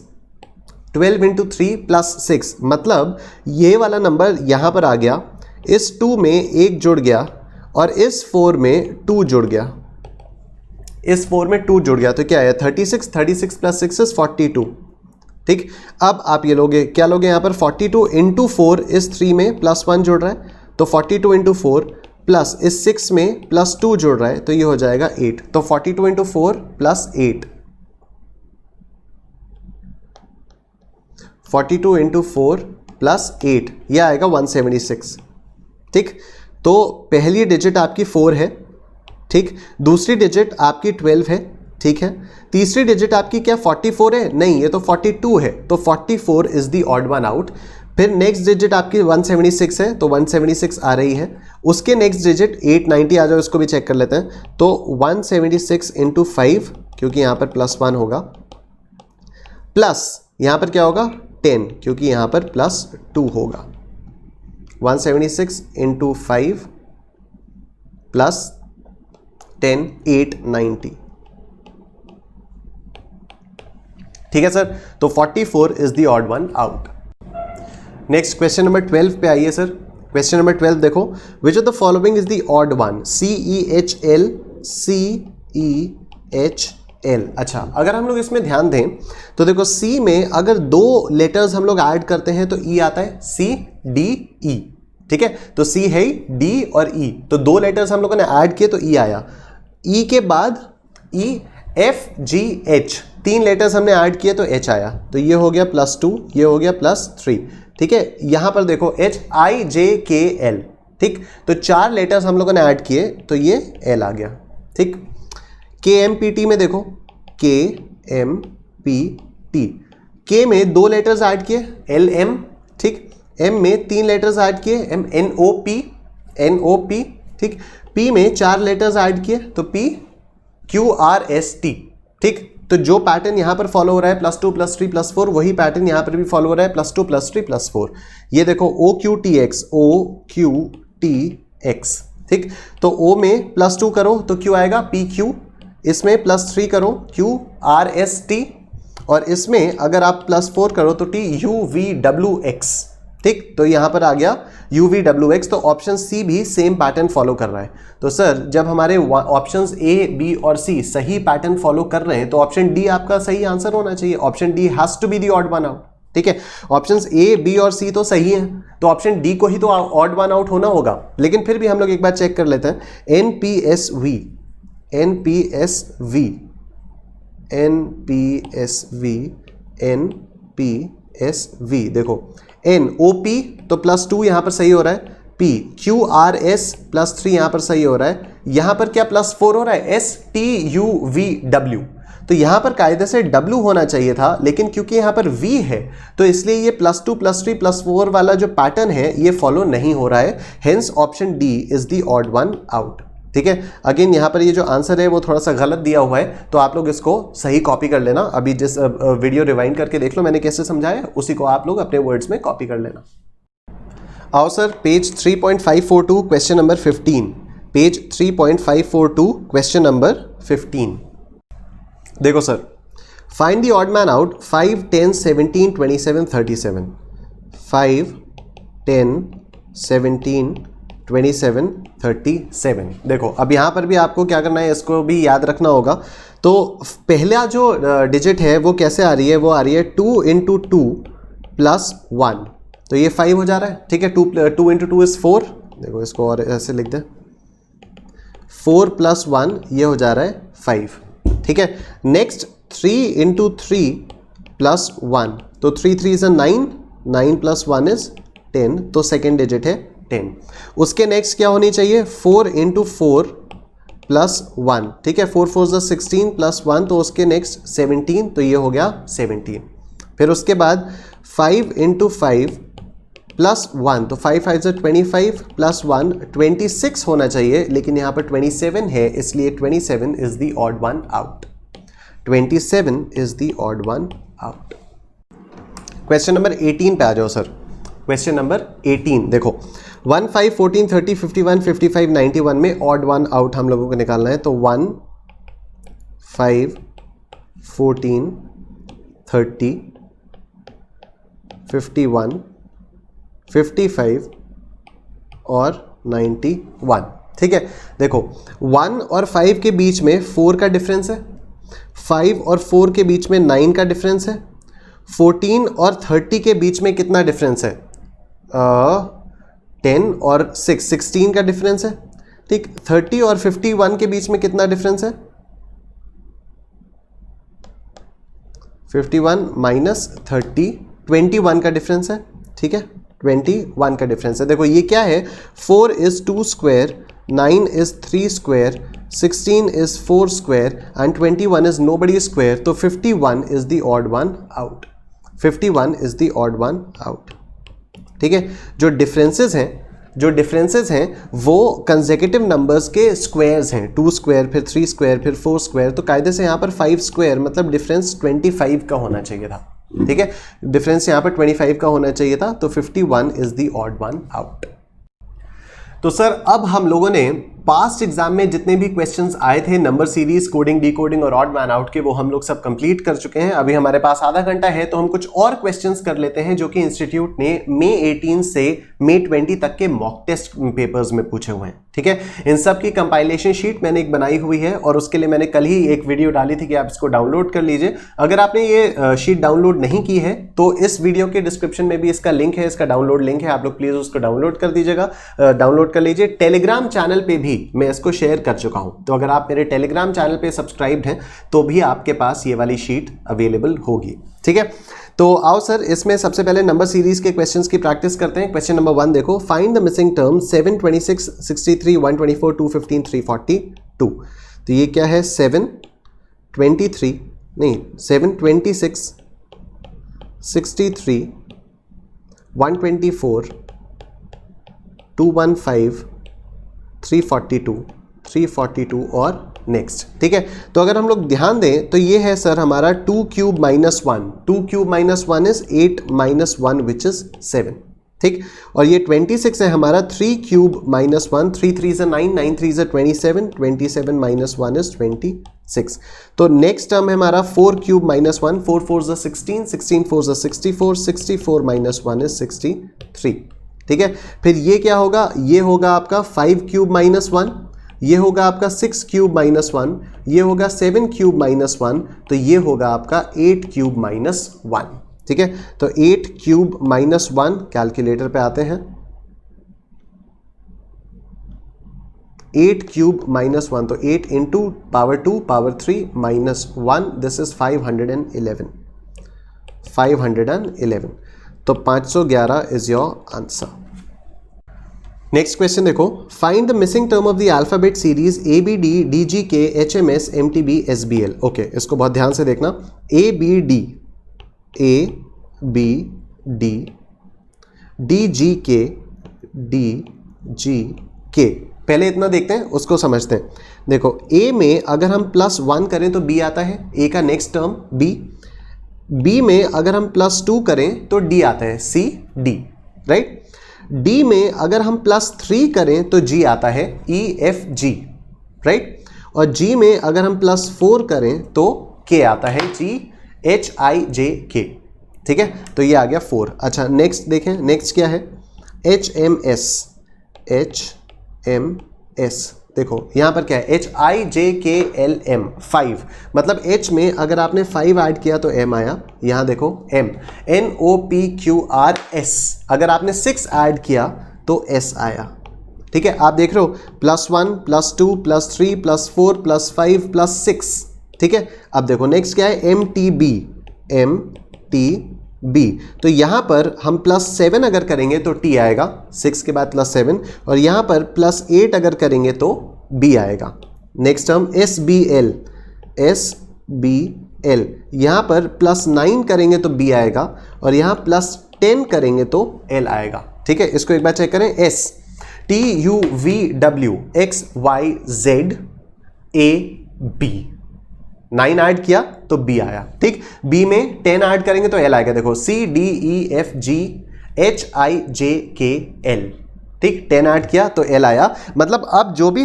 12 इंटू 3 प्लस 6, मतलब ये वाला नंबर यहां पर आ गया, इस 2 में 1 जुड़ गया और इस 4 में 2 जुड़ गया, तो क्या आया 36, 36 प्लस 6 इज 42। ठीक, अब आप ये लोगे, क्या लोगे यहां पर 42 इंटू 4 इस 3 में प्लस 1 जुड़ रहा है, तो 42 इंटू 4 प्लस इस 6 में प्लस 2 जुड़ रहा है, तो ये हो जाएगा 8। तो 42 इंटू 4 प्लस 8, 42 इंटू 4 प्लस 8, ये आएगा 176। ठीक, तो पहली डिजिट आपकी 4 है, ठीक, दूसरी डिजिट आपकी 12 है, ठीक है, तीसरी डिजिट आपकी क्या 44 है, नहीं ये तो 42 है, तो 44 is the odd one out. फिर नेक्स्ट डिजिट आपकी 176 है, तो 176 आ रही है, उसके नेक्स्ट डिजिट 890 आ जाओ, इसको भी चेक कर लेते हैं, तो 176 इंटू 5, क्योंकि यहां पर प्लस 1 होगा, प्लस यहां पर क्या होगा 10, क्योंकि यहां पर प्लस 2 होगा, 176 इंटू 5 प्लस 10, 890। ठीक है सर, तो 44 is the odd one out. Next question number 12 पे आइए सर। क्वेश्चन नंबर 12 देखो, which of the following is the odd one, CEHL, CEHL। अच्छा, अगर हम लोग इसमें ध्यान दें तो देखो C में अगर 2 लेटर्स हम लोग ऐड करते हैं तो E आता है, CDE। ठीक है, तो C है D और E, तो 2 लेटर्स हम लोगों ने ऐड किए तो E आया, E के बाद EFGH, 3 लेटर्स हमने ऐड किए तो H आया, तो ये हो गया +2, ये हो गया +3। ठीक है, यहां पर देखो HIJKL। ठीक, तो 4 लेटर्स हम लोगों ने ऐड किए तो ये L आ गया। ठीक, KMPT में देखो, KMPT, K में 2 लेटर्स ऐड किए LM, ठीक, M में 3 लेटर्स ऐड किए NOP, ठीक, P में 4 लेटर्स ऐड किए तो PQRST। ठीक, तो जो पैटर्न यहां पर फॉलो हो रहा है +2 +3 +4, वही पैटर्न यहां पर भी फॉलो हो रहा है +2 +3 +4। ये देखो OQTX, ठीक, तो O में +2 करो तो Q आएगा PQ, इसमें +3 करो QRST, और इसमें अगर आप +4 करो तो TUVWX। ठीक, तो यहां पर आ गया UVWX, तो ऑप्शन सी भी सेम पैटर्न फॉलो कर रहा है। तो सर जब हमारे ऑप्शंस A, B और C सही पैटर्न फॉलो कर रहे हैं तो ऑप्शन डी आपका सही आंसर होना चाहिए, option D has to be the odd one out. ठीक है, ऑप्शंस A, B और C तो सही हैं, तो ऑप्शन डी को ही तो ऑड वन आउट होना होगा। लेकिन फिर भी हम लोग एक बार चेक कर लेते हैं, NPSV NPSV, NPSV, देखो N OP तो +2 यहाँ पर सही हो रहा है, P QRS +3 यहाँ पर सही हो रहा है, यहाँ पर क्या +4 हो रहा है, STUVW, तो यहाँ पर कायदे से W होना चाहिए था, लेकिन क्योंकि यहाँ पर V है तो इसलिए ये +2 +3 +4 वाला जो पैटर्न है ये फॉलो नहीं हो रहा है, hence option D is the odd one out. ठीक है, अगेन यहाँ पर ये जो आंसर है वो थोड़ा सा गलत दिया हुआ है, तो आप लोग इसको सही कॉपी कर लेना। अभी जिस वीडियो रिवाइंड करके देख लो मैंने कैसे समझाया, उसी को आप लोग अपने वर्ड्स में कॉपी कर लेना। आओ sir, page 3.542 question number 15, page 3.542 question number 15। देखो sir, find the odd man out 5, 10, 17, 27, 37। 5, 10, 17, 27, 37। देखो अब यहाँ पर भी आपको क्या करना है, इसको भी याद रखना होगा। तो पहला जो डिजिट है वो कैसे आ रही है, वो आ रही है 2 × 2 + 1, तो ये 5 हो जा रहा है। ठीक है, 2 × 2 इज 4, देखो इसको और ऐसे लिख दे, 4 + 1 ये हो जा रहा है 5। ठीक है, नेक्स्ट 3 × 3 + 1, तो 3 3 इज 9, 9 + 1 इज 10, तो सेकेंड डिजिट है 10। उसके नेक्स्ट क्या होनी चाहिए, 4 × 4 + 1। ठीक है, 4 4 इज 16 + 1, तो उसके नेक्स्ट 17, तो ये हो गया 17। फिर उसके बाद 5 × 5 + 1, तो 5 5 इज 25 + 1 26 होना चाहिए, लेकिन यहाँ पर 27 है, इसलिए 27 is the odd one out. 27 is the odd one out. Question number 18 पे आ जाओ सर। क्वेश्चन नंबर 18 देखो, 1 5 14 30 51 55 91 में ऑड वन आउट हम लोगों को निकालना है। तो 1 5 14 30 51 55 और 91। ठीक है, देखो 1 और 5 के बीच में 4 का डिफरेंस है, 5 और 4 के बीच में 9 का डिफरेंस है, 14 और 30 के बीच में कितना डिफरेंस है, 10 और 6 16 का डिफरेंस है। ठीक, 30 और 51 के बीच में कितना डिफरेंस है, 51 - 30 21 का डिफरेंस है। ठीक है, 21 का डिफरेंस है। देखो ये क्या है, 4 is 2 square, 9 is 3 square, 16 is 4 square and 21 is nobody square, तो 51 is the odd one out. 51 is the odd one out. ठीक है, जो डिफरेंसेस हैं वो कंसेक्यूटिव नंबर्स के स्क्वायर्स हैं, 2 स्क्वायर फिर 3 स्क्वायर फिर 4 स्क्वायर, तो कायदे से यहाँ पर 5 स्क्वायर मतलब डिफरेंस 25 का होना चाहिए था। ठीक है, डिफरेंस यहाँ पर 25 का होना चाहिए था, तो 51 is the odd one out. तो सर अब हम लोगों ने पास्ट एग्जाम में जितने भी क्वेश्चंस आए थे नंबर सीरीज, कोडिंग, डीकोडिंग और ऑड मैन आउट के, वो हम लोग सब कंप्लीट कर चुके हैं। अभी हमारे पास आधा घंटा है, तो हम कुछ और क्वेश्चंस कर लेते हैं जो कि इंस्टीट्यूट ने मई 18 से मई 20 तक के मॉक टेस्ट पेपर्स में पूछे हुए हैं। ठीक है, इन सब की कंपाइलेशन शीट मैंने एक बनाई हुई है और उसके लिए मैंने कल ही एक वीडियो डाली थी कि आप इसको डाउनलोड कर लीजिए। अगर आपने ये शीट डाउनलोड नहीं की है तो इस वीडियो के डिस्क्रिप्शन में भी इसका लिंक है, इसका डाउनलोड लिंक है, आप लोग प्लीज उसको डाउनलोड कर दीजिएगा, डाउनलोड कर लीजिए। टेलीग्राम चैनल पे भी मैं इसको शेयर कर चुका हूं, तो अगर आप मेरे टेलीग्राम चैनल पे सब्सक्राइब्ड हैं तो भी आपके पास ये वाली शीट अवेलेबल होगी। ठीक है, तो आओ सर इसमें सबसे पहले नंबर सीरीज के क्वेश्चंस की प्रैक्टिस करते हैं। क्वेश्चन नंबर 1 देखो, फाइंड द मिसिंग टर्म 7, 26, 63, 124, 215, 342। तो ये क्या है, 7, 23 नहीं 7, 26, 63, 124, 215, 342 और नेक्स्ट। ठीक है, तो अगर हम लोग ध्यान दें तो ये है सर हमारा 2 cube - 1, 2 cube - 1 is 8 - 1 which is 7। ठीक, और ये 26 है हमारा 3 क्यूब - 1, 3 3 इज 9, 9 3 इज 27, 27 - 1 इज 26। तो नेक्स्ट टर्म है हमारा 4 क्यूब - 1, 4 4 इज 16, 16 4 इज 64, 64 - 1 इज 63। ठीक है, फिर ये क्या होगा, ये होगा आपका 5 क्यूब - 1, ये होगा आपका 6 क्यूब - 1, ये होगा 7 क्यूब - 1, तो ये होगा आपका 8 क्यूब - 1। ठीक है, तो 8 क्यूब - 1 कैलकुलेटर पे आते हैं, 8 क्यूब माइनस 1, तो 8 into power 2 power 3 minus 1, this is 511. 511, तो 511 is your answer. Next question देखो, find the missing term of the alphabet series ABD DGK HMS MTB SBL. Okay, इसको बहुत ध्यान से देखना. ABD DGK DGK, पहले इतना देखते हैं, उसको समझते हैं. देखो, A में अगर हम +1 करें तो B आता है, A का नेक्स्ट टर्म B में अगर हम +2 करें तो D आता है, C D, राइट. D में अगर हम +3 करें तो G आता है, E F G, राइट. और G में अगर हम +4 करें तो K आता है, G H I J K. ठीक है, तो ये आ गया 4. अच्छा, नेक्स्ट देखें, नेक्स्ट क्या है, HMS. देखो यहाँ पर क्या है, HIJKLM 5, मतलब H में अगर आपने 5 ऐड किया तो M आया. यहाँ देखो M. NOPQRS, अगर आपने 6 ऐड किया तो S आया. ठीक है, आप देख रहे हो, +1 +2 +3 +4 +5 +6. ठीक है, अब देखो नेक्स्ट क्या है, MTB. तो यहाँ पर हम +7 अगर करेंगे तो T आएगा, 6 के बाद +7, और यहाँ पर +8 अगर करेंगे तो B आएगा. Next term SBL. यहाँ पर +9 करेंगे तो B आएगा, और यहाँ +10 करेंगे तो L आएगा. ठीक है, इसको एक बार चेक करें. S TUVW XYZ AB, 9 add किया तो B आया. ठीक, B में 10 ऐड करेंगे तो L आएगा. देखो CDEFGHIJKL. ठीक, 10 ऐड किया तो L आया. मतलब अब जो भी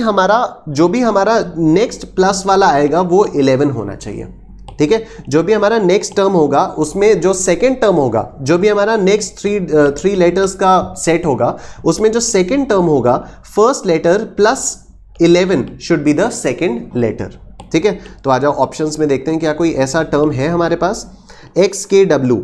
हमारा नेक्स्ट प्लस वाला आएगा वो 11 होना चाहिए. ठीक है, जो भी हमारा नेक्स्ट टर्म होगा उसमें जो सेकंड टर्म होगा, जो भी हमारा नेक्स्ट थ्री लेटर्स का सेट होगा, उसमें जो सेकंड टर्म होगा, first letter +11 should be the second letter. ठीक है, तो आ जाओ ऑप्शंस में देखते हैं क्या कोई ऐसा टर्म है हमारे पास. XKW,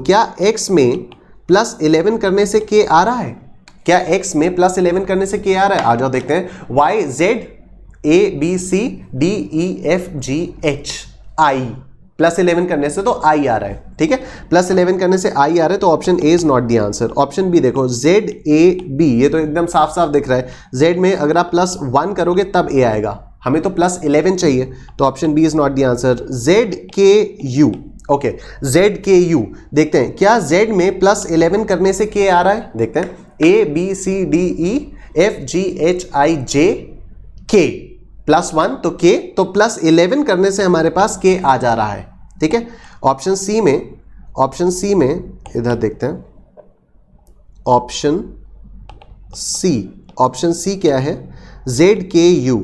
क्या X में +11 करने से K आ रहा है? क्या X में +11 करने से K आ रहा है? आ जाओ देखते हैं. YZABCDEFGH I, +11 करने से तो I आ रहा है. ठीक है, +11 करने से I आ रहा है, तो option A is not the answer. Option B देखो, ZAB, ये तो एकदम साफ साफ दिख रहा है. Z में अगर आप +1 करोगे तब A आएगा, हमें तो +11 चाहिए, तो option B is not the answer. ZKU. Okay, ZKU देखते हैं, क्या Z में +11 करने से K आ रहा है? देखते हैं. ABCDEFGHIJK, +1 तो K, तो +11 करने से हमारे पास K आ जा रहा है. ठीक है, ऑप्शन सी में इधर देखते हैं. ऑप्शन सी क्या है? ZKU.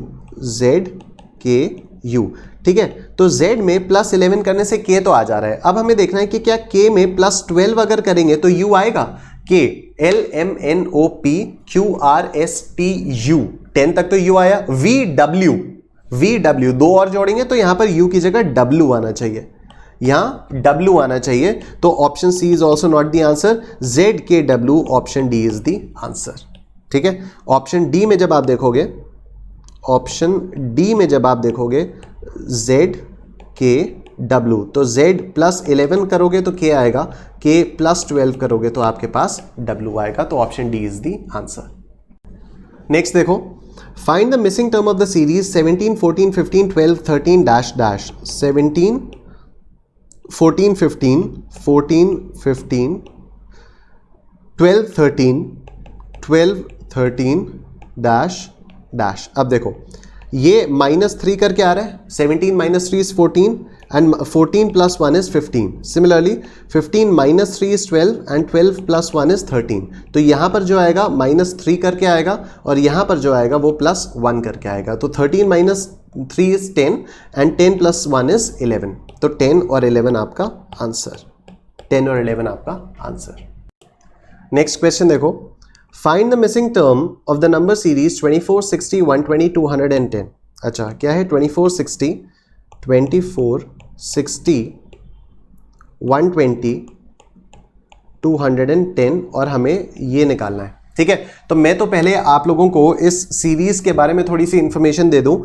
ठीक है, तो Z में +11 करने से K तो आ जा रहा है. अब हमें देखना है कि क्या K में +12 अगर करेंगे तो U आएगा. K LMNOPQRSTU, 10 तक तो U आया. VW 2 और जोड़ेंगे तो यहां पर U की जगह W आना चाहिए, यहां W आना चाहिए. तो option C is also not the answer. ZKW, option D is the answer. ठीक है, ऑप्शन डी में जब आप देखोगे ZKW, तो Z +11 करोगे तो K आएगा, K +12 करोगे तो आपके पास W आएगा. तो option D is the answer. Next देखो, find the missing term of the series 17, 14, 15, 12, 13 dash dash. 17, 14, 15, 12, 13 dash dash. अब देखो, ये -3 करके आ रहा है. 17 - 3 is 14 and 14 + 1 is 15. Similarly 15 - 3 is 12 and 12 + 1 is 13. तो यहाँ पर जो आएगा -3 करके आएगा, और यहाँ पर जो आएगा वो +1 करके आएगा. तो 13 - 3 इज 10 एंड 10 + 1 इज 11. तो 10 और 11 आपका आंसर. 10 और 11 आपका आंसर. नेक्स्ट क्वेश्चन देखो, find the missing term of the number series 24, 60, 120, 210. अच्छा, क्या है 24, 60, 120, 210, और हमें ये निकालना है. ठीक है, तो मैं तो पहले आप लोगों को इस सीरीज के बारे में थोड़ी सी इंफॉर्मेशन दे दूं,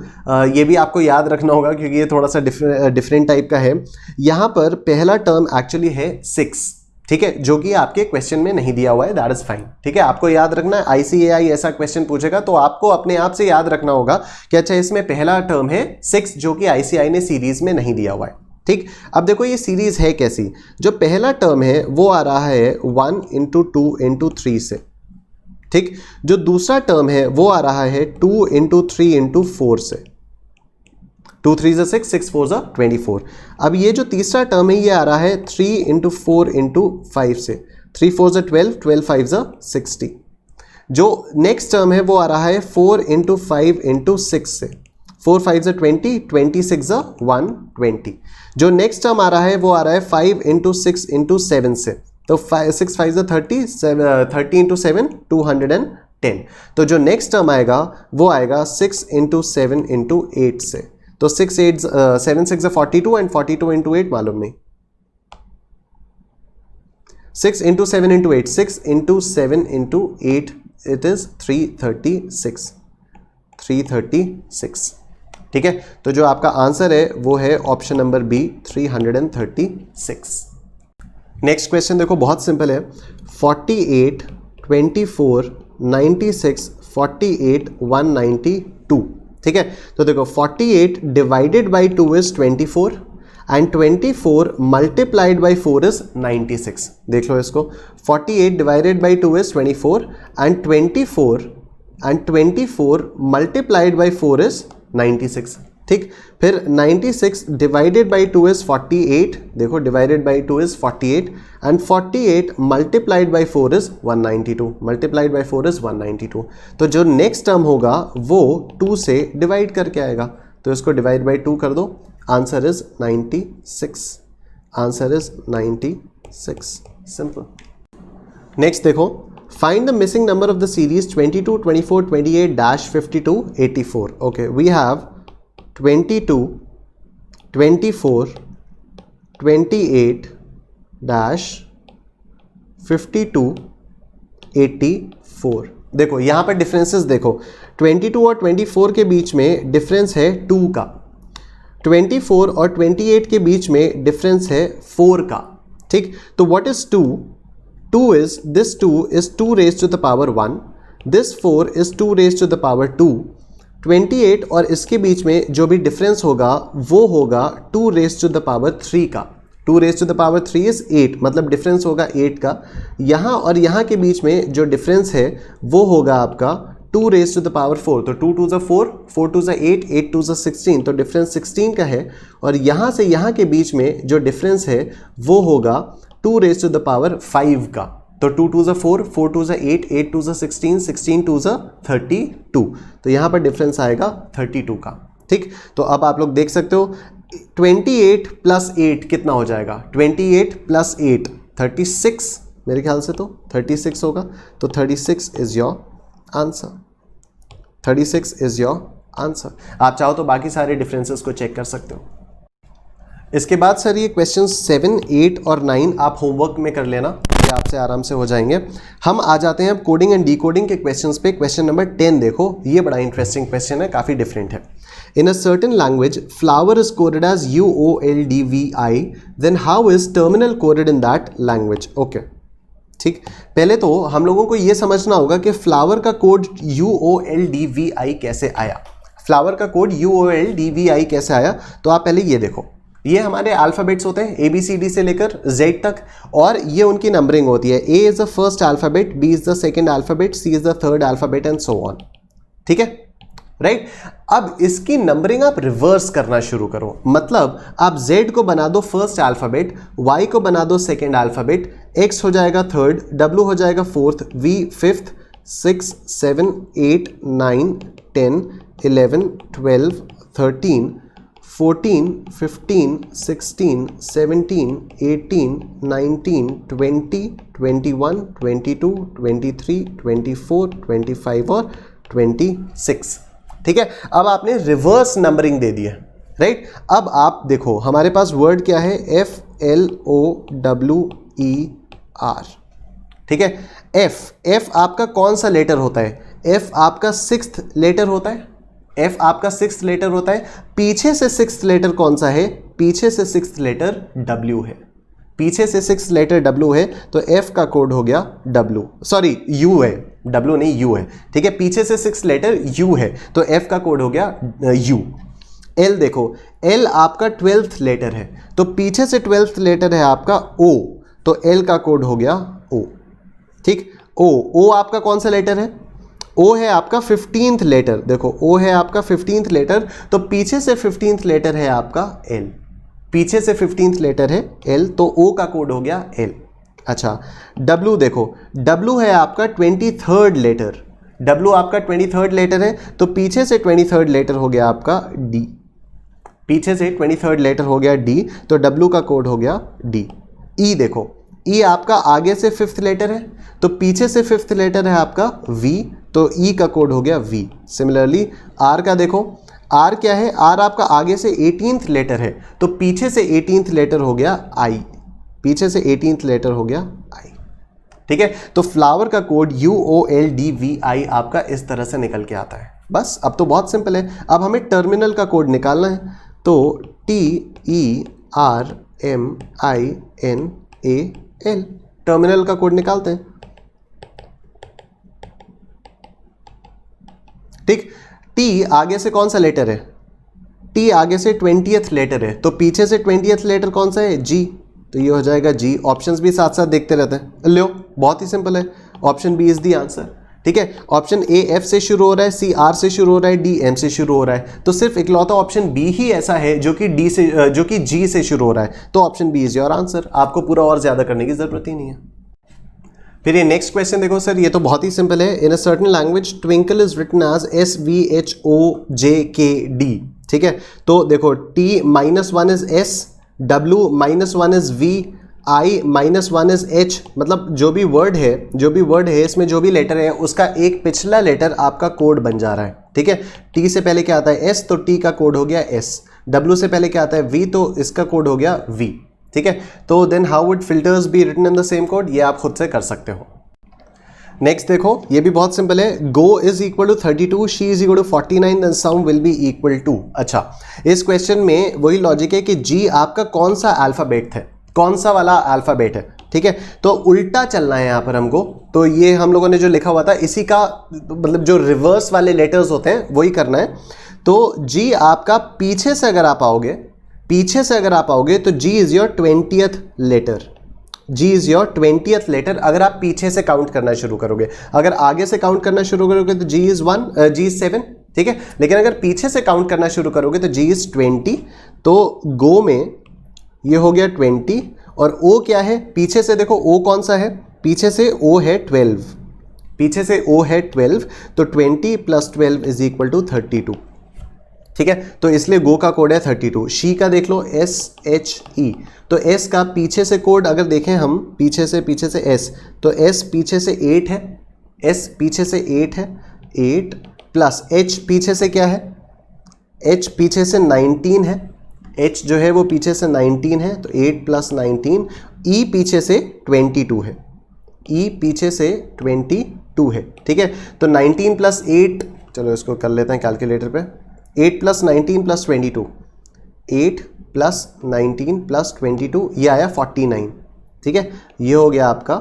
ये भी आपको याद रखना होगा क्योंकि ये थोड़ा सा डिफरेंट टाइप का है। यहां पर पहला टर्म एक्चुअली है 6, ठीक है, जो कि आपके क्वेश्चन में नहीं दिया हुआ है, दैट इज फाइन। ठीक है, आपको याद रखना है, ICAI ऐसा क्वेश्चन पूछेगा तो आपको अपने आप से याद रखना होगा कि अच्छा इसमें पहला टर्म है 6 जो कि ICAI ने सीरीज में नहीं दिया हुआ है। ठीक, अब देखो ये सीरीज है कैसी, जो पहला टर्म है वो आ रहा है 1 into 2 into 3 से, ठीक, जो दूसरा टर्म है वो आ रहा है 2 into 3 into 4 से, 2 3 6, 6 4 24। अब ये जो तीसरा टर्म है ये आ रहा है 3 into 4 into 5 से, 3 4 12, 12 5 60। जो नेक्स्ट टर्म है वो आ रहा है 4 into 5 into 6 से, 4 5 20, 26 120। जो नेक्स्ट टर्म आ रहा है वो आ रहा है 5 into 6 into 7 से, तो 6 5 30, 30 into 7 210। तो जो नेक्स्ट टर्म आएगा वो आएगा 6 into 7 into 8 से, तो 6 8 7 6 42 एंड 42 into 8 मालूम नहीं, 6 into 7 into 8, 6 into 7 into 8 it is 336, 336। ठीक है, तो जो आपका आंसर है वो है option number B 336। Next question देखो बहुत सिंपल है, 48 24 96 48 192। ठीक है, तो देखो 48 divided by 2 is 24 and 24 multiplied by 4 is 96। देख लो इसको, 48 divided by 2 is 24 and 24 multiplied by 4 is 96। ठीक, फिर 96 डिवाइडेड बाई 2 इज 48, देखो divided by 2 is 48 and 48 multiplied by 4 is 192, multiplied by 4 is 192। तो जो नेक्स्ट टर्म होगा वो 2 से डिवाइड करके आएगा, तो इसको डिवाइड बाई 2 कर दो, answer is 96, answer is 96, simple. Next देखो, find the missing number of the series 22 24 28 52 84। okay, we have 22 24 28 52 84। देखो यहां पर डिफरेंसेस देखो, 22 और 24 के बीच में डिफरेंस है 2 का, 24 और 28 के बीच में डिफरेंस है 4 का। ठीक, तो what is 2? 2 is, this 2 is 2 raised to the power 1, this 4 is 2 raised to the power 2, 28 और इसके बीच में जो भी डिफरेंस होगा वो होगा 2 raised to the power 3 का, 2 raised to the power 3 is 8, मतलब डिफरेंस होगा 8 का। यहाँ और यहाँ के बीच में जो डिफरेंस है वो होगा आपका 2 raised to the power 4, तो 2 2 4, 4 2 8, 8 2 16, तो डिफरेंस 16 का है। और यहाँ से यहाँ के बीच में जो डिफरेंस है वो होगा 2 raised to the power 5 का, तो 2 2 4, 4 2 8, 8 2 16, 16 2 32, तो यहाँ पर डिफरेंस आएगा 32 का। ठीक, तो अब आप लोग देख सकते हो 28 प्लस 8 कितना हो जाएगा, 28 प्लस 8 36, मेरे ख्याल से तो 36 होगा, तो 36 is your answer, 36 is your answer. आप चाहो तो बाकी सारे डिफरेंसेस को चेक कर सकते हो। इसके बाद सर ये क्वेश्चन 7, 8 और 9 आप होमवर्क में कर लेना, ये आपसे आराम से हो जाएंगे। हम आ जाते हैं अब कोडिंग एंड डीकोडिंग के क्वेश्चंस पे। क्वेश्चन नंबर 10 देखो, ये बड़ा इंटरेस्टिंग क्वेश्चन है, काफ़ी डिफरेंट है। In a certain language flower is coded as UOLDVI, then how is terminal coded in that language. Okay, ठीक, पहले तो हम लोगों को ये समझना होगा कि फ्लावर का कोड UOLDVI कैसे आया, फ्लावर का कोड UOLDVI कैसे आया। तो आप पहले ये देखो, ये हमारे अल्फ़ाबेट्स होते हैं ABCD से लेकर Z तक, और ये उनकी नंबरिंग होती है। A is the first alphabet, B is the second alphabet, C is the third alphabet and so on. ठीक है, राइट। अब इसकी नंबरिंग आप रिवर्स करना शुरू करो, मतलब आप Z को बना दो फर्स्ट अल्फ़ाबेट, Y को बना दो सेकंड अल्फ़ाबेट, X हो जाएगा थर्ड, W हो जाएगा फोर्थ, V फिफ्थ, 6 7 8 9 10 11 12 13 14 15 16 17 18 19 20 21 22 23 24 25 और 26। ठीक है, अब आपने रिवर्स नंबरिंग दे दी है, राइट। अब आप देखो हमारे पास वर्ड क्या है, FLOWER, ठीक है। एफ आपका कौन सा लेटर होता है? एफ आपका 6th लेटर होता है। एफ आपका 6th लेटर होता है। पीछे से 6th लेटर कौन सा है? पीछे से 6th लेटर डब्ल्यू है। पीछे से 6th लेटर डब्ल्यू है, तो एफ का कोड हो गया डब्ल्यू, सॉरी यू है, डब्ल्यू नहीं यू है, ठीक है। पीछे से 6th लेटर यू है, तो एफ का कोड हो गया यू। एल देखो, एल आपका 12th लेटर है, तो पीछे से 12th लेटर है आपका ओ, तो एल का कोड हो गया ओ, ठीक। ओ आपका कौन सा लेटर है? ओ है आपका 15th लेटर, देखो ओ है आपका 15th लेटर, तो पीछे से 15th लेटर है आपका एल, पीछे से 15th लेटर है एल, तो ओ का कोड हो गया एल। अच्छा, डब्ल्यू देखो, डब्ल्यू है आपका 23rd लेटर, डब्ल्यू आपका 23rd लेटर है, तो पीछे से 23rd लेटर हो गया आपका डी, पीछे से 23rd लेटर हो गया डी, तो डब्ल्यू का कोड हो गया डी। ई देखो, ई आपका आगे से 5th लेटर है, तो पीछे से 5th लेटर है आपका वी, तो ई का कोड हो गया वी। सिमिलरली आर का देखो, आर क्या है? आर आपका आगे से 18th लेटर है, तो पीछे से 18th लेटर हो गया आई, पीछे से 18th लेटर हो गया आई, ठीक है। तो फ्लावर का कोड UOLDVI आपका इस तरह से निकल के आता है। बस अब तो बहुत सिंपल है। अब हमें टर्मिनल का कोड निकालना है, तो TERMINAL, टर्मिनल का कोड निकालते हैं, ठीक। टी आगे से कौन सा लेटर है? टी आगे से 20th लेटर है, तो पीछे से 20th लेटर कौन सा है? जी, तो ये हो जाएगा जी। ऑप्शंस भी साथ साथ देखते रहते हैं, लो बहुत ही सिंपल है, option B is the answer, ठीक है। ऑप्शन ए एफ से शुरू हो रहा है, सी आर से शुरू हो रहा है, डी एम से शुरू हो रहा है, तो सिर्फ इकलौता ऑप्शन बी ही ऐसा है जो कि डी से जो कि जी से शुरू हो रहा है, तो option B is your answer. आपको पूरा और ज्यादा करने की जरूरत ही नहीं है। फिर ये नेक्स्ट क्वेश्चन देखो सर, ये तो बहुत ही सिंपल है। In a certain language twinkle is written as SVHOJKD, ठीक है। तो देखो T-1 is S, W-1 is V, I-1 is H, मतलब जो भी वर्ड है इसमें जो भी लेटर है उसका एक पिछला लेटर आपका कोड बन जा रहा है, ठीक है। T से पहले क्या आता है? S, तो T का कोड हो गया S। W से पहले क्या आता है? V, तो इसका कोड हो गया V, ठीक है। तो then how would filters be written in the same code? ये आप खुद से कर सकते हो। नेक्स्ट देखो, ये भी बहुत सिंपल है। Go is equal to 32, she is equal to 49, then sum will be equal to. अच्छा, इस क्वेश्चन में वही लॉजिक है कि जी आपका कौन सा अल्फाबेट है, कौन सा वाला अल्फाबेट है, ठीक है। तो उल्टा चलना है यहाँ पर हमको, तो ये हम लोगों ने जो लिखा हुआ था इसी का मतलब जो रिवर्स वाले लेटर्स होते हैं वही करना है। तो जी आपका पीछे से अगर आप आओगे तो G is your 20th letter, G is your 20th letter अगर आप पीछे से काउंट करना शुरू करोगे। अगर आगे से काउंट करना शुरू करोगे तो जी इज 7, ठीक है। लेकिन अगर पीछे से काउंट करना शुरू करोगे तो जी इज 20, तो गो में ये हो गया 20, और ओ क्या है? पीछे से देखो ओ कौन सा है? पीछे से ओ है 12, पीछे से ओ है 12, तो 20 + 12 इज इक्वल टू 32, ठीक है। तो इसलिए गो का कोड है 32। शी का देख लो SHE, तो S का पीछे से कोड अगर देखें हम, पीछे से S, तो S पीछे से 8 है, S पीछे से 8 है, 8 प्लस H पीछे से क्या है? H पीछे से 19 है, H जो है वो पीछे से 19 है, तो 8 + 19, E पीछे से 22 है, E पीछे से 22 है, ठीक है। तो 19 + 8, चलो इसको कर लेते हैं कैलकुलेटर पे, 8 + 19 + 22, 8 + 19 + 22, ये आया 49, ठीक है। ये हो गया आपका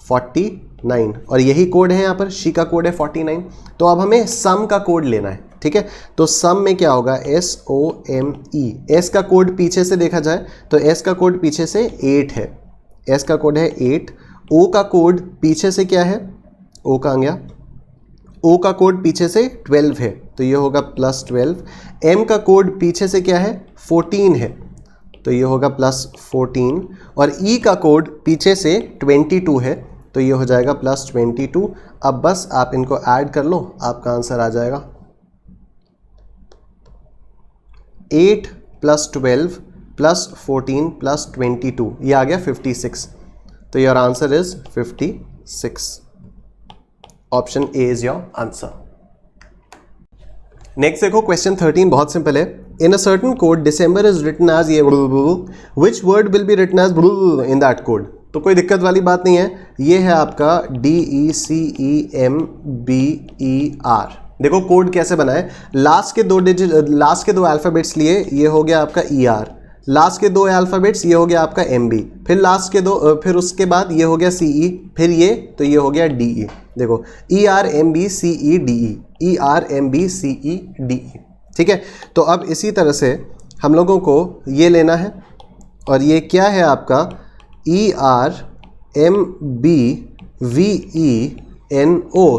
49, और यही कोड है यहाँ पर, शी का कोड है 49। तो अब हमें सम का कोड लेना है, ठीक है। तो सम में क्या होगा? SOME, S का कोड पीछे से देखा जाए तो S का कोड पीछे से 8 है, S का कोड है 8। O का कोड पीछे से क्या है? O का आ गया, O का कोड पीछे से 12 है, तो ये होगा +12। M का कोड पीछे से क्या है? 14 है, तो ये होगा +14, और E का कोड पीछे से 22 है, तो ये हो जाएगा +22। अब बस आप इनको ऐड कर लो, आपका आंसर आ जाएगा 8 + 12 + 14 + 22, ये आ गया 56, तो your answer is 56। Option A is your answer. Next देखो क्वेश्चन 13, बहुत सिंपल है। In a certain code December is written as ये, which word will be written as in that code? तो कोई दिक्कत वाली बात नहीं है। ये है आपका DECEMBER। देखो कोड कैसे बना है, लास्ट के दो अल्फ़ाबेट्स लिए, ये हो गया आपका ER, लास्ट के दो अल्फ़ाबेट्स ये हो गया आपका MB, फिर लास्ट के दो, फिर उसके बाद ये हो गया CE, फिर ये, तो ये हो गया DE। देखो ERMBCEDE, ERMBCEDE, ठीक है। तो अब इसी तरह से हम लोगों को ये लेना है, और ये क्या है आपका ERMBVENO।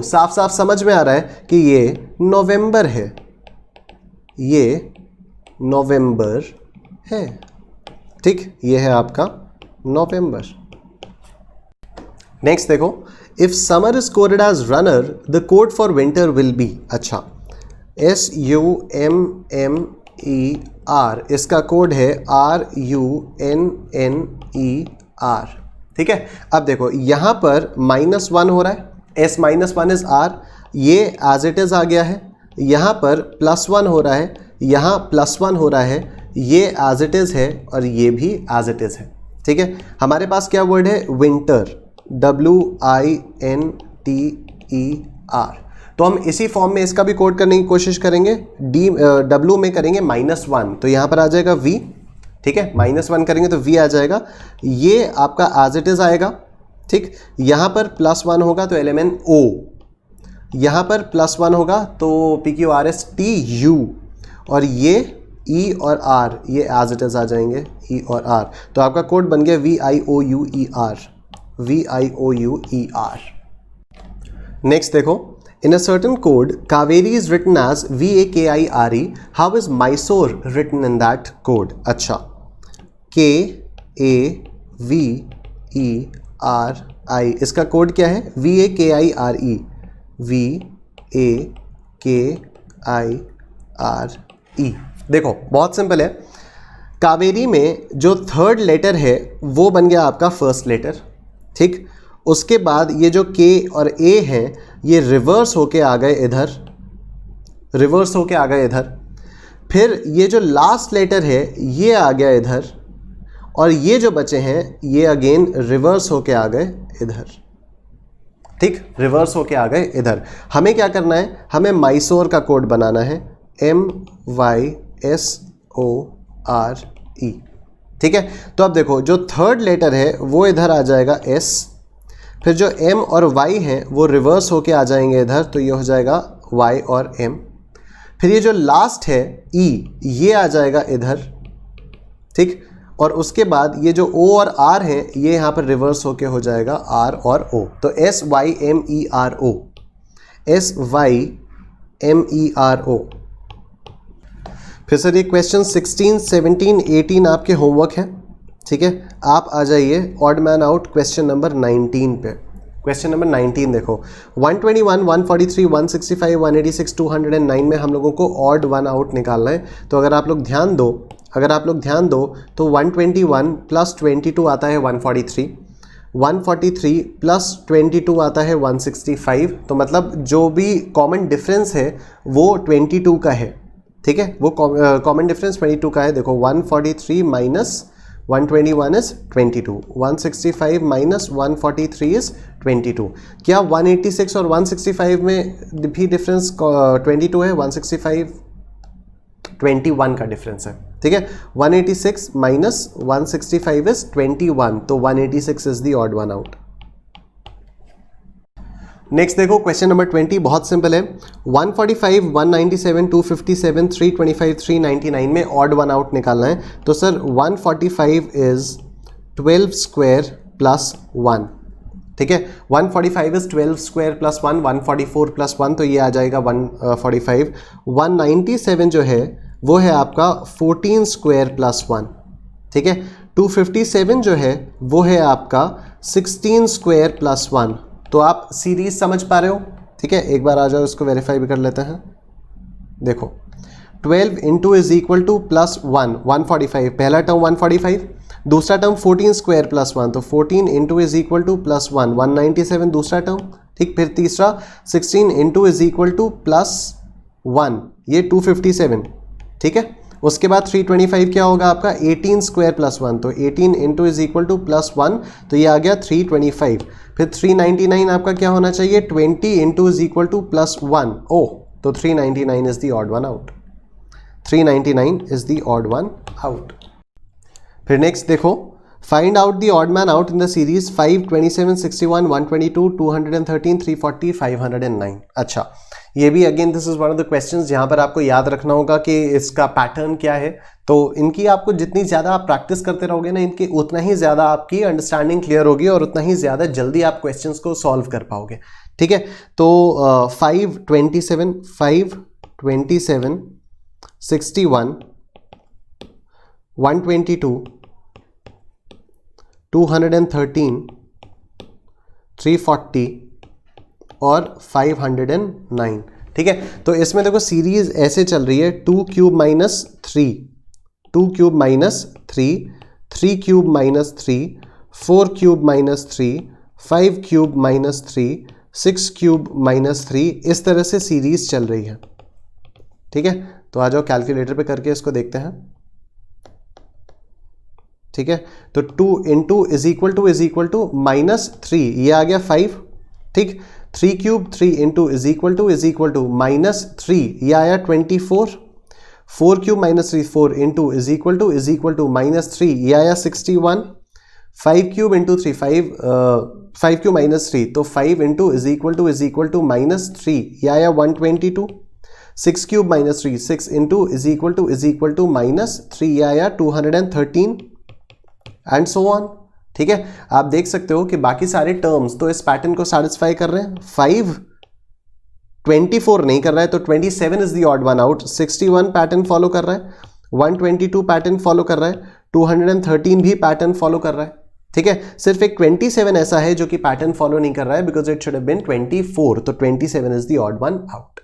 साफ साफ समझ में आ रहा है कि ये नवंबर है, ये नवंबर है, ठीक, ये है आपका नवंबर। नेक्स्ट देखो, if summer is coded as runner the code for winter will be. अच्छा, SUMMER, इसका कोड है RUNNER, ठीक है। अब देखो यहाँ पर -1 हो रहा है, S -1 इज R, ये एज इट इज़ आ गया है। यहाँ पर +1 हो रहा है, यहाँ +1 हो रहा है, ये एज इट इज़ है, और ये भी एज इट इज़ है, ठीक है। हमारे पास क्या वर्ड है, विंटर, WINTER। तो हम इसी फॉर्म में इसका भी कोड करने की कोशिश करेंगे। W में करेंगे -1, तो यहाँ पर आ जाएगा V, ठीक है। -1 करेंगे तो V आ जाएगा, ये आपका एज इट इज़ आएगा, ठीक। यहाँ पर +1 होगा तो LMN O, यहाँ पर +1 होगा तो PQRSTU, और ये E और R ये एज इट इज़ आ जाएंगे, E और R। तो आपका कोड बन गया VIOUER, VIOUER। नेक्स्ट देखो, in a certain code Kaveri is written as VAKIRE, how is Mysore written in that code? अच्छा, KAVERI, इसका कोड क्या है, VAKIRE, VAKIRE। देखो बहुत सिंपल है, कावेरी में जो थर्ड लेटर है वो बन गया आपका फर्स्ट लेटर, ठीक। उसके बाद ये जो K और A हैं ये रिवर्स होके आ गए इधर, रिवर्स होके आ गए इधर। फिर ये जो लास्ट लेटर है ये आ गया इधर, और ये जो बचे हैं ये अगेन रिवर्स होके आ गए इधर, ठीक, रिवर्स होके आ गए इधर। हमें क्या करना है, हमें मैसूर का कोड बनाना है, MYSORE, ठीक है। तो अब देखो जो थर्ड लेटर है वो इधर आ जाएगा S, फिर जो M और Y हैं वो रिवर्स होके आ जाएंगे इधर, तो ये हो जाएगा Y और M। फिर ये जो लास्ट है E ये आ जाएगा इधर, ठीक। और उसके बाद ये जो O और R हैं ये यहाँ पर रिवर्स होके हो जाएगा R और O, तो SYMERO, SYMERO। फिर सर ये क्वेश्चन 16, 17, 18 आपके होमवर्क है, ठीक है। आप आ जाइए odd man out question number 19 पे। क्वेश्चन नंबर 19 देखो, 121, 143, 165, 186, 209 में हम लोगों को ऑड वन आउट निकालना है। तो अगर आप लोग ध्यान दो तो 121 + 22 आता है 143, 143 + 22 आता है 165। तो मतलब जो भी कॉमन डिफरेंस है वो 22 का है, ठीक है। वो कॉमन डिफरेंस 22 का है। देखो 143 - 121 इज 22, 165 - 143 इज 22। क्या 186 और 165 में भी डिफरेंस 22 है? 165 21 का डिफरेंस है, ठीक है। 186 - 165 इज 21, तो 186 is the odd one out. Next देखो क्वेश्चन नंबर 20, बहुत सिंपल है। 145, 197, 257, 325, 399 में ऑड वन आउट निकालना है। तो सर 145 इज 12 स्क्वायर प्लस 1, ठीक है। 145 इज 12 स्क्वायर प्लस 1, 144 प्लस 1, तो ये आ जाएगा 145। 197 जो है वो है आपका 14 स्क्वायर प्लस 1, ठीक है। 257 जो है वो है आपका 16 स्क्वायर प्लस 1। तो आप सीरीज समझ पा रहे हो, ठीक है। एक बार आ जाओ, इसको वेरीफाई भी कर लेते हैं। देखो 12 × इज इक्वल टू प्लस 1, 145, पहला टर्म 145, दूसरा टर्म 14 स्क्वायर प्लस 1, तो 14 × इज इक्वल टू प्लस 1, 197 दूसरा टर्म, ठीक। फिर तीसरा 16 × इज इक्वल टू प्लस 1, ये 257, ठीक है। उसके बाद 325 क्या होगा आपका 18 स्क्वायर प्लस 1, तो 18 into is equal two plus 1, तो ये आ गया 325। फिर 399 आपका क्या होना चाहिए 20 into is equal two plus 1, ओ तो 399 is the odd one out, 399 is the odd one out. फिर नेक्स्ट देखो, find out the odd man out in the series 5, 27, 61, 122, 213, 340, 509। अच्छा, ये भी again this is one of the questions जहाँ पर आपको याद रखना होगा कि इसका पैटर्न क्या है। तो इनकी आपको जितनी ज़्यादा आप प्रैक्टिस करते रहोगे ना, इनकी उतना ही ज़्यादा आपकी अंडरस्टैंडिंग क्लियर होगी और उतना ही ज़्यादा जल्दी आप क्वेश्चंस को सॉल्व कर पाओगे। ठीक है, तो 5, 27, 61, 122, 213, 340 और 509। ठीक है, तो इसमें देखो सीरीज ऐसे चल रही है 2 cube minus 3, 2 cube minus 3, 3 cube minus 3, 4 cube minus 3, 5 cube minus 3, 6 cube minus 3, इस तरह से सीरीज चल रही है। ठीक है, तो आ जाओ कैलकुलेटर पे करके इसको देखते हैं। ठीक है, तो 2 into is equal to minus 3, ये आ गया 5। ठीक, 3 cube 3 into is equal to minus 3, ये आया 24। 4 cube minus 3, 4 into is equal to minus 3, ये आया 61। 5 क्यूब इंटू 3, 5 क्यूब माइनस 3, तो 5 into is equal to minus 3, ये आया 122। 6 cube minus 3, 6 into is equal to minus 3, ये आया 213 एंड सो ऑन। ठीक है, आप देख सकते हो कि बाकी सारे टर्म्स तो इस पैटर्न को सैटिस्फाई कर रहे हैं। 5 24 नहीं कर रहा है, तो 27 is the odd one out. 61 pattern follow कर रहा है, 122 पैटर्न फॉलो कर रहा है, 213 भी पैटर्न फॉलो कर रहा है। ठीक है, सिर्फ एक 27 ऐसा है जो कि पैटर्न फॉलो नहीं कर रहा है, because it should have been 24, तो 27 is the odd one out.